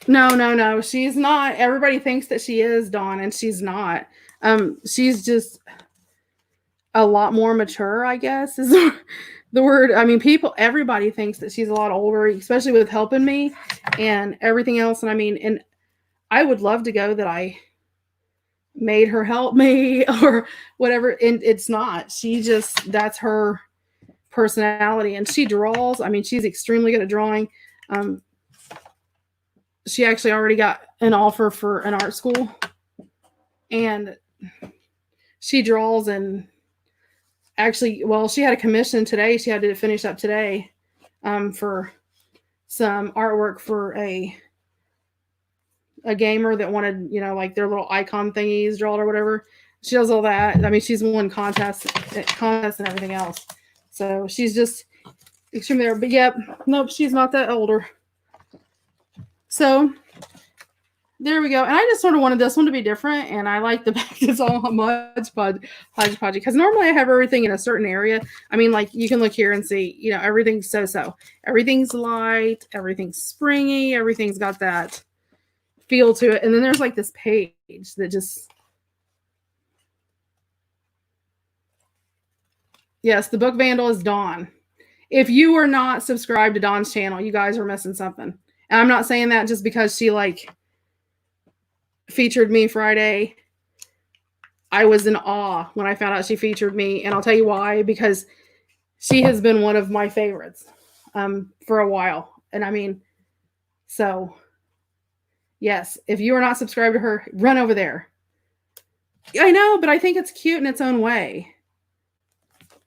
No. She's not. Everybody thinks that she is, Dawn, and she's not. She's just a lot more mature, I guess, is the word. I mean, everybody thinks that she's a lot older, especially with helping me and everything else. And and I would love to go that I made her help me or whatever. And it's not. That's her personality. And she draws. She's extremely good at drawing. She actually already got an offer for an art school, and she draws. And actually, well, she had a commission today. She had to finish up today for some artwork for a gamer that wanted, like their little icon thingies drawn or whatever. She does all that. She's won contests and everything else. So she's just extremely there. But yep, nope, she's not that older. So there we go. And I just sort of wanted this one to be different. And I like the fact it's all hodgepodge, because normally I have everything in a certain area. Like you can look here and see, everything's so. Everything's light, everything's springy, everything's got that feel to it. And then there's like this page that just, yes, the book vandal is Dawn. If you are not subscribed to Dawn's channel, you guys are missing something. And I'm not saying that just because she featured me Friday. I was in awe when I found out she featured me. And I'll tell you why, because she has been one of my favorites for a while. And so yes, if you are not subscribed to her, run over there. I know, but I think it's cute in its own way.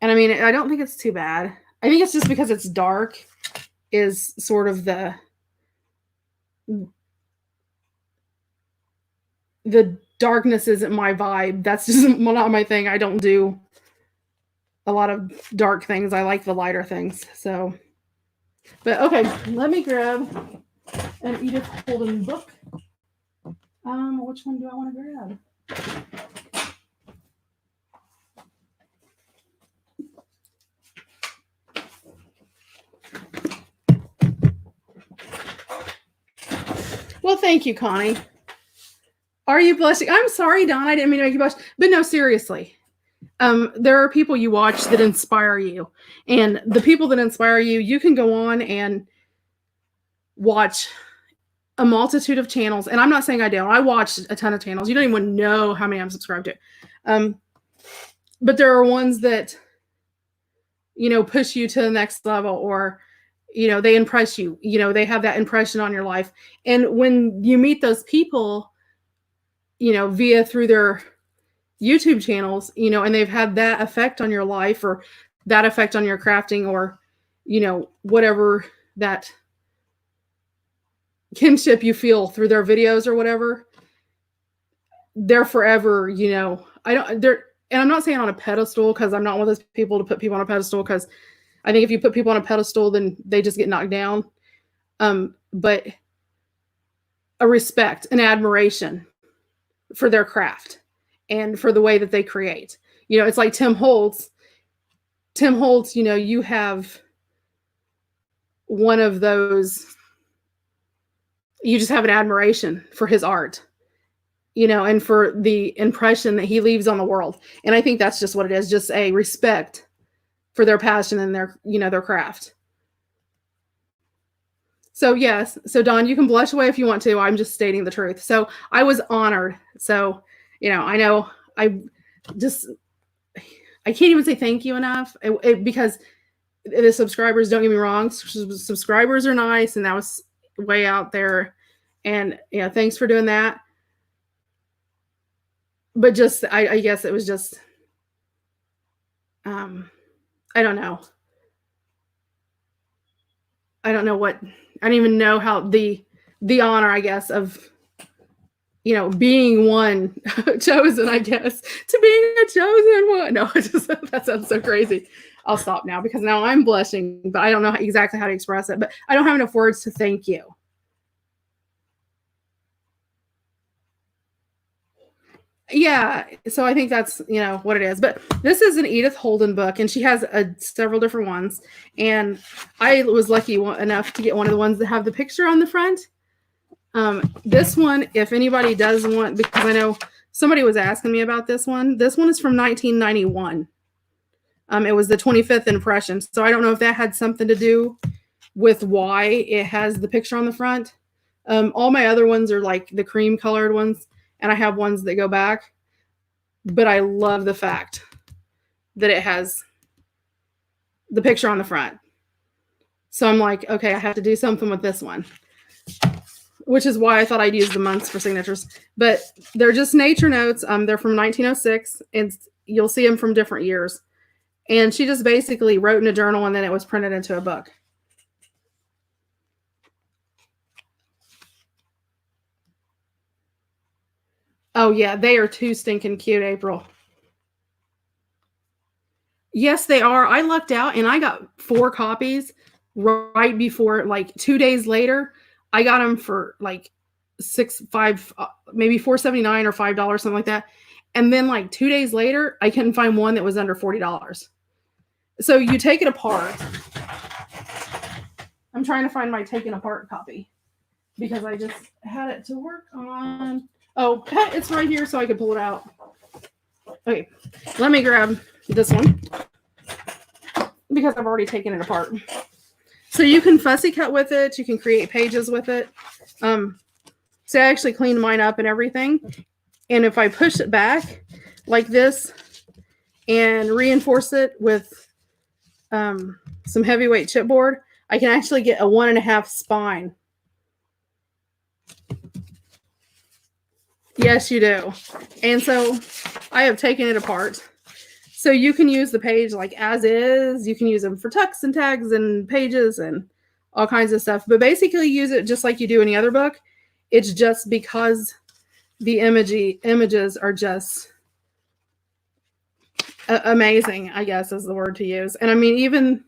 And I don't think it's too bad. I think it's just because it's dark is sort of the darkness isn't my vibe. That's just not my thing. I don't do a lot of dark things. I like the lighter things. So, but okay, let me grab an Edith Holden book. Which one do I want to grab? Well, thank you, Connie. Are you blushing? I'm sorry, Dawn. I didn't mean to make you blush. But no, seriously. There are people you watch that inspire you. And the people that inspire you, you can go on and watch a multitude of channels. And I'm not saying I don't. I watch a ton of channels. You don't even know how many I'm subscribed to. But there are ones that, push you to the next level, or they impress you, they have that impression on your life. And when you meet those people, through their, YouTube channels, you know, and they've had that effect on your life or that effect on your crafting or, you know, whatever that kinship you feel through their videos or whatever, they're forever, you know, and I'm not saying on a pedestal because I'm not one of those people to put people on a pedestal because I think if you put people on a pedestal, then they just get knocked down. But a respect, an admiration for their craft and for the way that they create. You know, it's like Tim Holtz. Tim Holtz, you know, you have one of those, you just have an admiration for his art, you know, and for the impression that he leaves on the world. And I think that's just what it is, just a respect for their passion and their, you know, their craft. So yes, so Don, you can blush away if you want to. I'm just stating the truth. So I was honored. So, you know I just, I can't even say thank you enough because the subscribers, don't get me wrong, subscribers are nice, and that was way out there. And yeah, thanks for doing that. But just, I guess it was just, I don't know. I don't know what, I don't even know how the honor, I guess, of, you know, being one chosen, I guess, to being a chosen one. No, that sounds so crazy. I'll stop now because now I'm blushing, but I don't know exactly how to express it. But I don't have enough words to thank you. Yeah, so I think that's, you know, what it is. But this is an Edith Holden book, and she has several different ones. And I was lucky enough to get one of the ones that have the picture on the front. This one, if anybody does want, because I know somebody was asking me about this one. This one is from 1991. It was the 25th impression. So I don't know if that had something to do with why it has the picture on the front. All my other ones are like the cream colored ones, and I have ones that go back. But I love the fact that it has the picture on the front. So I'm like, okay, I have to do something with this one, which is why I thought I'd use the months for signatures. But they're just nature notes. They're from 1906, and you'll see them from different years. And she just basically wrote in a journal, and then it was printed into a book. Oh, yeah, they are too stinking cute, April. Yes, they are. I lucked out, and I got 4 copies right before, like 2 days later. I got them for like maybe $4.79 or $5, something like that. And then like 2 days later, I couldn't find one that was under $40. So you take it apart. I'm trying to find my taken apart copy because I just had it to work on. Oh, it's right here, so I could pull it out. Okay, let me grab this one because I've already taken it apart. So you can fussy cut with it. You can create pages with it. So I actually cleaned mine up and everything. And if I push it back like this and reinforce it with some heavyweight chipboard, I can actually get a 1.5 spine. Yes, you do. And so I have taken it apart. So you can use the page like as is. You can use them for tucks and tags and pages and all kinds of stuff. But basically use it just like you do any other book. It's just because the images are just amazing, I guess is the word to use. And I mean, even,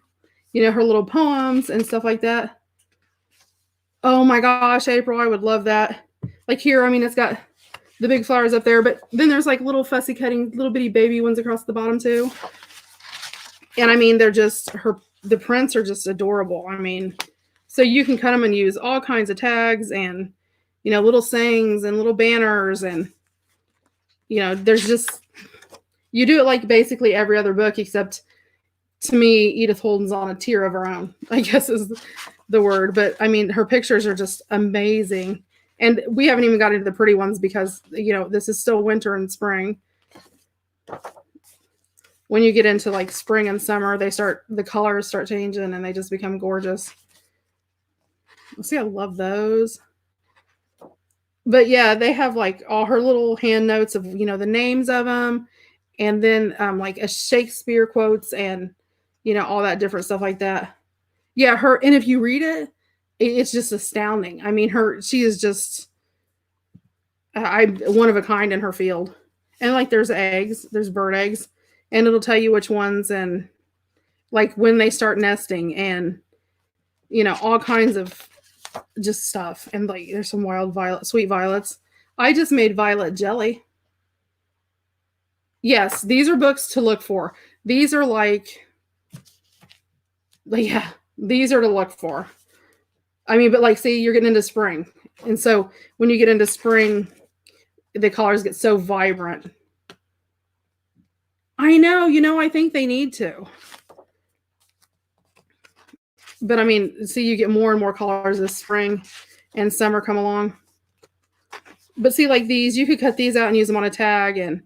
you know, her little poems and stuff like that. Oh my gosh, April, I would love that. Like here, I mean, it's got the big flowers up there, but then there's like little fussy cutting, little bitty baby ones across the bottom too. And I mean, they're just, the prints are just adorable. I mean, so you can cut them and use all kinds of tags and, you know, little sayings and little banners. And, you know, there's just, you do it like basically every other book, except to me, Edith Holden's on a tier of her own, I guess is the word. But I mean, her pictures are just amazing. And we haven't even got into the pretty ones because, you know, this is still winter and spring. When you get into like spring and summer, the colors start changing and they just become gorgeous. See, I love those. But yeah, they have like all her little hand notes of, the names of them, and then like a Shakespeare quotes and, all that different stuff like that. Yeah, and if you read it, it's just astounding. I mean, she is just I one of a kind in her field. And like there's bird eggs, and it'll tell you which ones and like when they start nesting and all kinds of just stuff. And like there's some sweet violets. I just made violet jelly. Yes, these are books to look for. These are yeah, these are to look for. I mean, but like, see, you're getting into spring. And so when you get into spring, the colors get so vibrant. I know, I think they need to. But I mean, see, you get more and more colors as spring and summer come along. But see, like these, you could cut these out and use them on a tag, and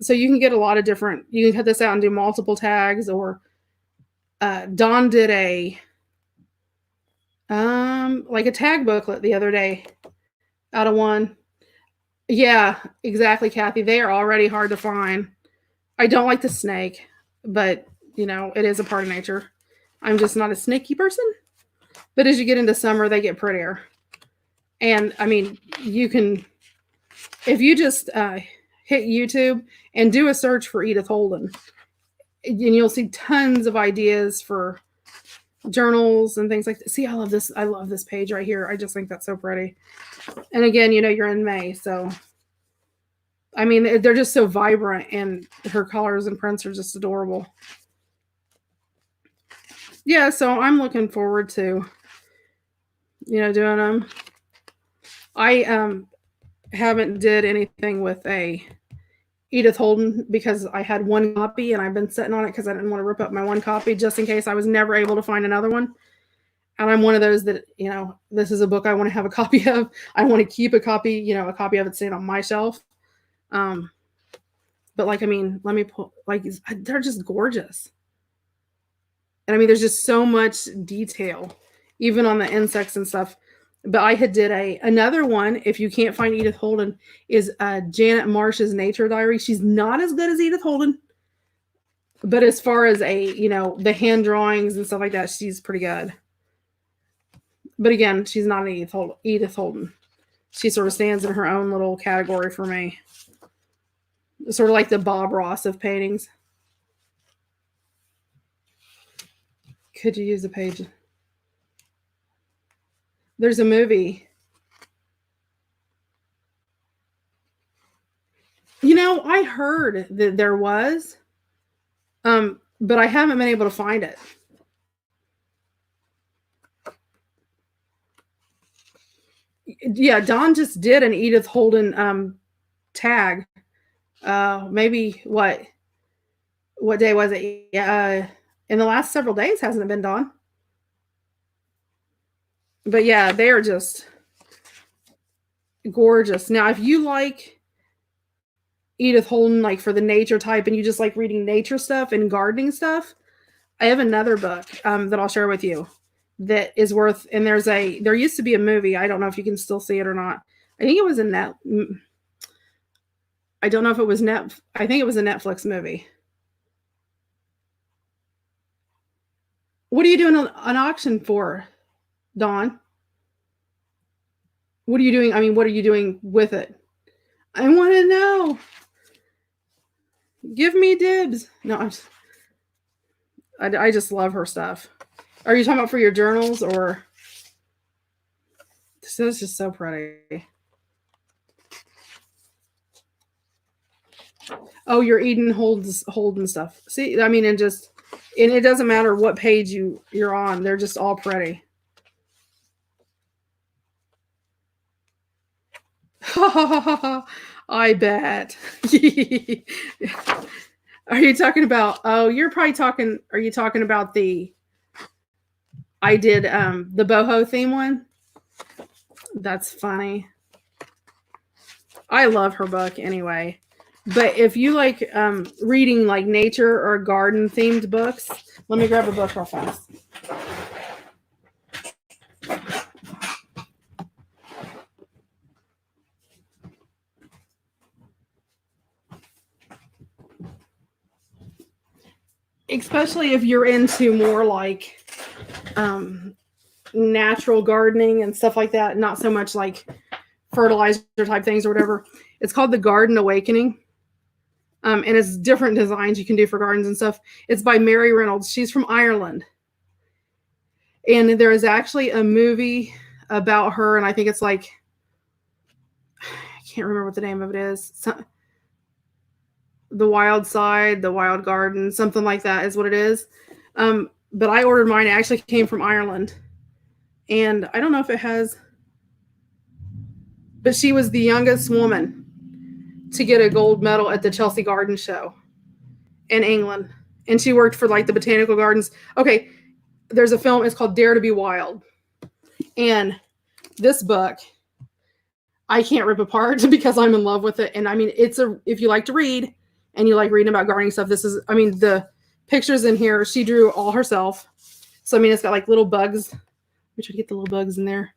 so you can get a lot of different. You can cut this out and do multiple tags. Or Dawn did like a tag booklet the other day out of one. Yeah, exactly, Kathy. They are already hard to find. I don't like the snake, but it is a part of nature. I'm just not a snaky person. But as you get into summer, they get prettier. And I mean, you can, if you just hit YouTube and do a search for Edith Holden, and you'll see tons of ideas for journals and things like that. See, I love this. I love this page right here. I just think that's so pretty. And again, you're in May, so I mean, they're just so vibrant, and her colors and prints are just adorable. Yeah, so I'm looking forward to, doing them. I haven't did anything with a Edith Holden because I had one copy and I've been sitting on it because I didn't want to rip up my one copy just in case I was never able to find another one. And I'm one of those that, this is a book I want to have a copy of. I want to keep a copy, a copy of it sitting on my shelf. But like, I mean, let me pull, like, they're just gorgeous. And I mean, there's just so much detail, even on the insects and stuff. But I had did another one. If you can't find Edith Holden, is Janet Marsh's Nature Diary. She's not as good as Edith Holden, but as far as the hand drawings and stuff like that, she's pretty good. But again, she's not an Edith Holden. She sort of stands in her own little category for me. Sort of like the Bob Ross of paintings. Could you use a page? There's a movie. I heard that there was, but I haven't been able to find it. Yeah, Dawn just did an Edith Holden tag. Maybe what day was it? Yeah, in the last several days, hasn't it been, Dawn? But yeah, they are just gorgeous. Now, if you like Edith Holden, like for the nature type, and you just like reading nature stuff and gardening stuff, I have another book that I'll share with you that is worth. And there used to be a movie. I don't know if you can still see it or not. I think it was I don't know if it was I think it was a Netflix movie. What are you doing an auction for, Dawn? What are you doing? I mean, what are you doing with it? I want to know. Give me dibs. No, I just love her stuff. Are you talking about for your journals or? This is just so pretty. Oh, you're Eden Holden stuff. See, I mean, and it doesn't matter what page you're on. They're just all pretty. I bet. Are you talking about? Oh, you're probably talking. Are you talking about I did the boho theme one? That's funny. I love her book anyway. But if you like reading like nature or garden themed books, let me grab a book real fast. especially if you're into more like natural gardening and stuff like that, not so much like fertilizer type things or whatever. It's called The Garden Awakening. And it's different designs you can do for gardens and stuff. It's by Mary Reynolds. She's from Ireland. And there is actually a movie about her, and I think it's like, I can't remember what the name of it is. The Wild Side, The Wild Garden, something like that is what it is. But I ordered mine. It actually came from Ireland. And I don't know if it has, but she was the youngest woman to get a gold medal at the Chelsea Garden Show in England. And she worked for like the botanical gardens. Okay, there's a film, it's called Dare to Be Wild. And this book, I can't rip apart because I'm in love with it. And I mean, if you like to read and you like reading about gardening stuff, this is, I mean, the pictures in here, she drew all herself. So, I mean, it's got like little bugs. We should get the little bugs in there.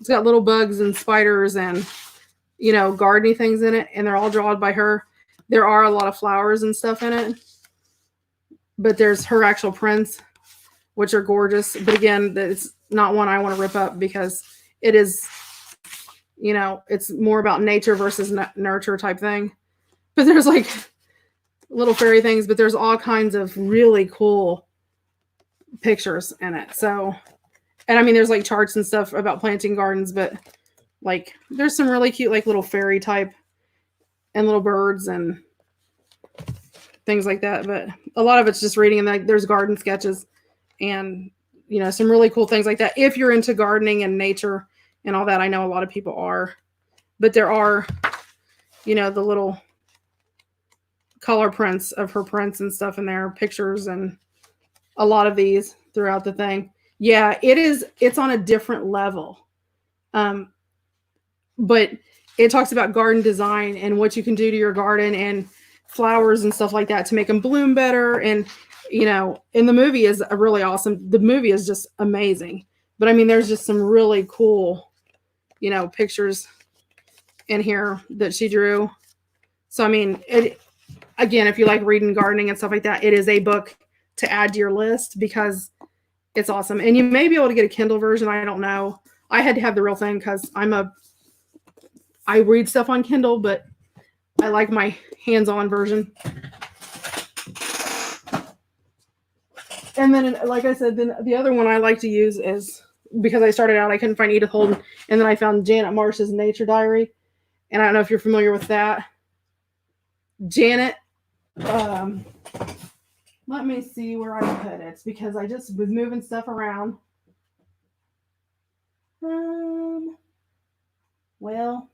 It's got little bugs and spiders and, you know, gardening things in it. And they're all drawn by her. There are a lot of flowers and stuff in it. But there's her actual prints, which are gorgeous. But again, it's not one I want to rip up because it is, you know, it's more about nature versus nurture type thing. But there's like little fairy things, but there's all kinds of really cool pictures in it. So, and I mean, there's like charts and stuff about planting gardens, but like there's some really cute, like little fairy type and little birds and things like that. But a lot of it's just reading, and like there's garden sketches and, you know, some really cool things like that. If you're into gardening and nature and all that, I know a lot of people are, but there are, you know, the little color prints of her prints and stuff in there, pictures, and a lot of these throughout the thing. Yeah, it's on a different level. But it talks about garden design and what you can do to your garden and flowers and stuff like that to make them bloom better. And, you know, and the movie is really awesome. The movie is just amazing. But I mean, there's just some really cool, you know, pictures in here that she drew. So, I mean, again, if you like reading gardening and stuff like that, it is a book to add to your list because it's awesome. And you may be able to get a Kindle version. I don't know. I had to have the real thing because I read stuff on Kindle, but I like my hands-on version. And then, like I said, then the other one I like to use is, because I started out, I couldn't find Edith Holden, and then I found Janet Marsh's Nature Diary. And I don't know if you're familiar with that. Janet, let me see where I put it because I just was moving stuff around. Well,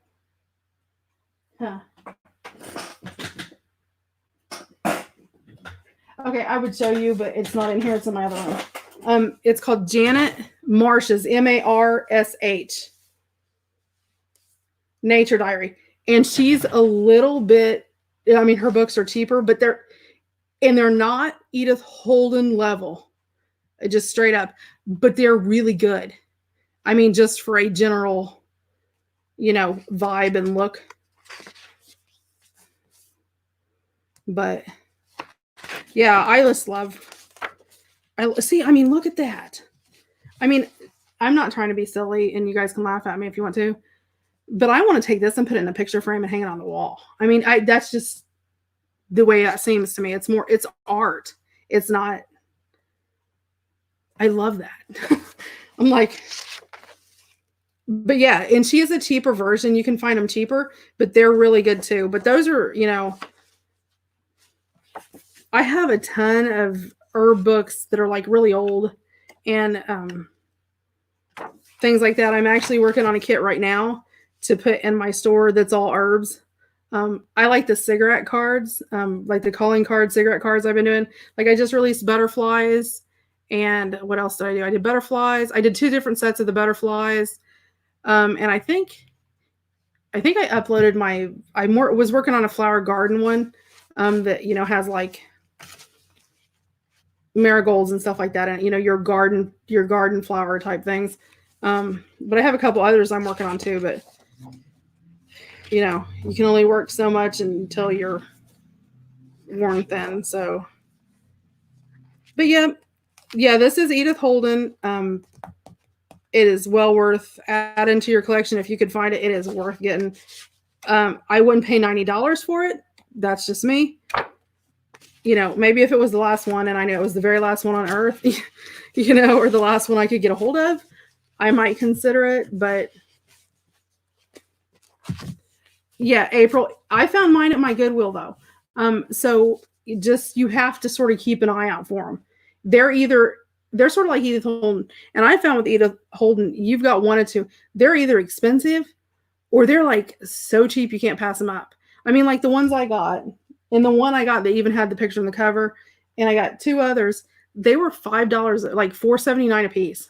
okay, I would show you, but it's not in here. It's in my other one. It's called Janet Marsh's, Marsh, Nature Diary. And she's a little bit, I mean, her books are cheaper, but they're not Edith Holden level, just straight up, but they're really good. I mean, just for a general, you know, vibe and look. But yeah, I just love, I mean, look at that. I mean, I'm not trying to be silly, and you guys can laugh at me if you want to, but I want to take this and put it in a picture frame and hang it on the wall. I mean, that's just the way that seems to me. It's art. It's not, I love that. I'm like, but yeah, and she has a cheaper version. You can find them cheaper, but they're really good too. But those are, you know, I have a ton of herb books that are like really old and things like that. I'm actually working on a kit right now to put in my store that's all herbs. I like the cigarette cards, like the calling card cigarette cards I've been doing. Like I just released butterflies, and what else did I do? I did butterflies. I did 2 different sets of the butterflies. And I think I uploaded was working on a flower garden one that, you know, has like marigolds and stuff like that, and, you know, your garden flower type things. But I have a couple others I'm working on too, but you know, you can only work so much until you're worn thin. So But yeah, this is Edith Holden. It is well worth adding to your collection if you could find it. It is worth getting. I wouldn't pay $90 for it. That's just me. You know, maybe if it was the last one and I knew it was the very last one on earth, you know, or the last one I could get a hold of, I might consider it. But yeah, April, I found mine at my Goodwill though. So you have to sort of keep an eye out for them. They're sort of like Edith Holden, and I found with Edith Holden, you've got one or two. They're either expensive or they're like so cheap you can't pass them up. I mean, like the ones I got, and the one I got, they even had the picture on the cover, and I got two others. They were $5, like $4.79 a piece.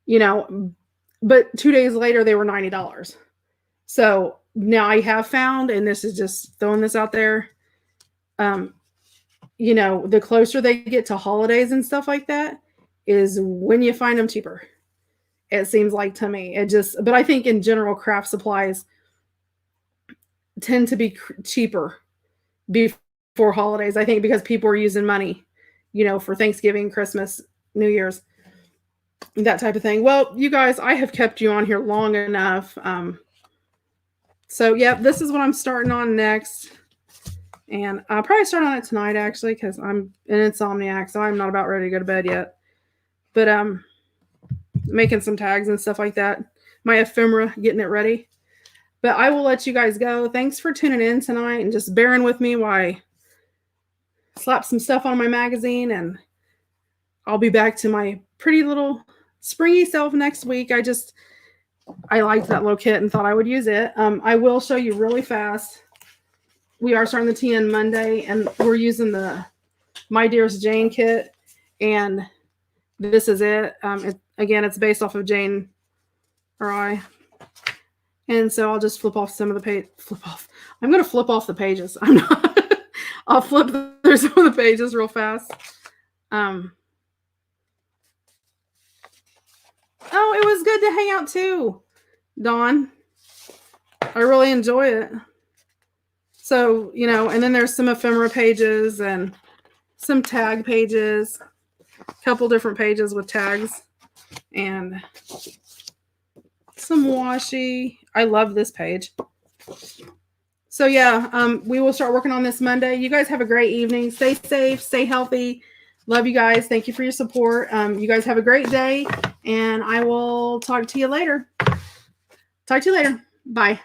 You know, but 2 days later they were $90. So now I have found, and this is just throwing this out there, you know, the closer they get to holidays and stuff like that is when you find them cheaper. It seems like to me. But I think in general, craft supplies tend to be cheaper before holidays. I think because people are using money, you know, for Thanksgiving, Christmas, New Year's, that type of thing. Well, you guys, I have kept you on here long enough. So yeah, this is what I'm starting on next. And I'll probably start on it tonight, actually, because I'm an insomniac, so I'm not about ready to go to bed yet. But making some tags and stuff like that. My ephemera, getting it ready. But I will let you guys go. Thanks for tuning in tonight and just bearing with me while I slap some stuff on my magazine. And I'll be back to my pretty little springy self next week. I liked that little kit and thought I would use it. I will show you really fast. We are starting the TN Monday, and we're using the My Dearest Jane kit, and this is it. Again, it's based off of Jane or I. And so I'll just flip off some of the page. I'm going to flip off the pages. I'm not. I'll flip through some of the pages real fast. Oh, it was good to hang out too, Dawn. I really enjoy it. So, you know, and then there's some ephemera pages and some tag pages, a couple different pages with tags, and some washi. I love this page. So yeah, we will start working on this Monday. You guys have a great evening. Stay safe, stay healthy. Love you guys. Thank you for your support. You guys have a great day, and I will talk to you later. Bye.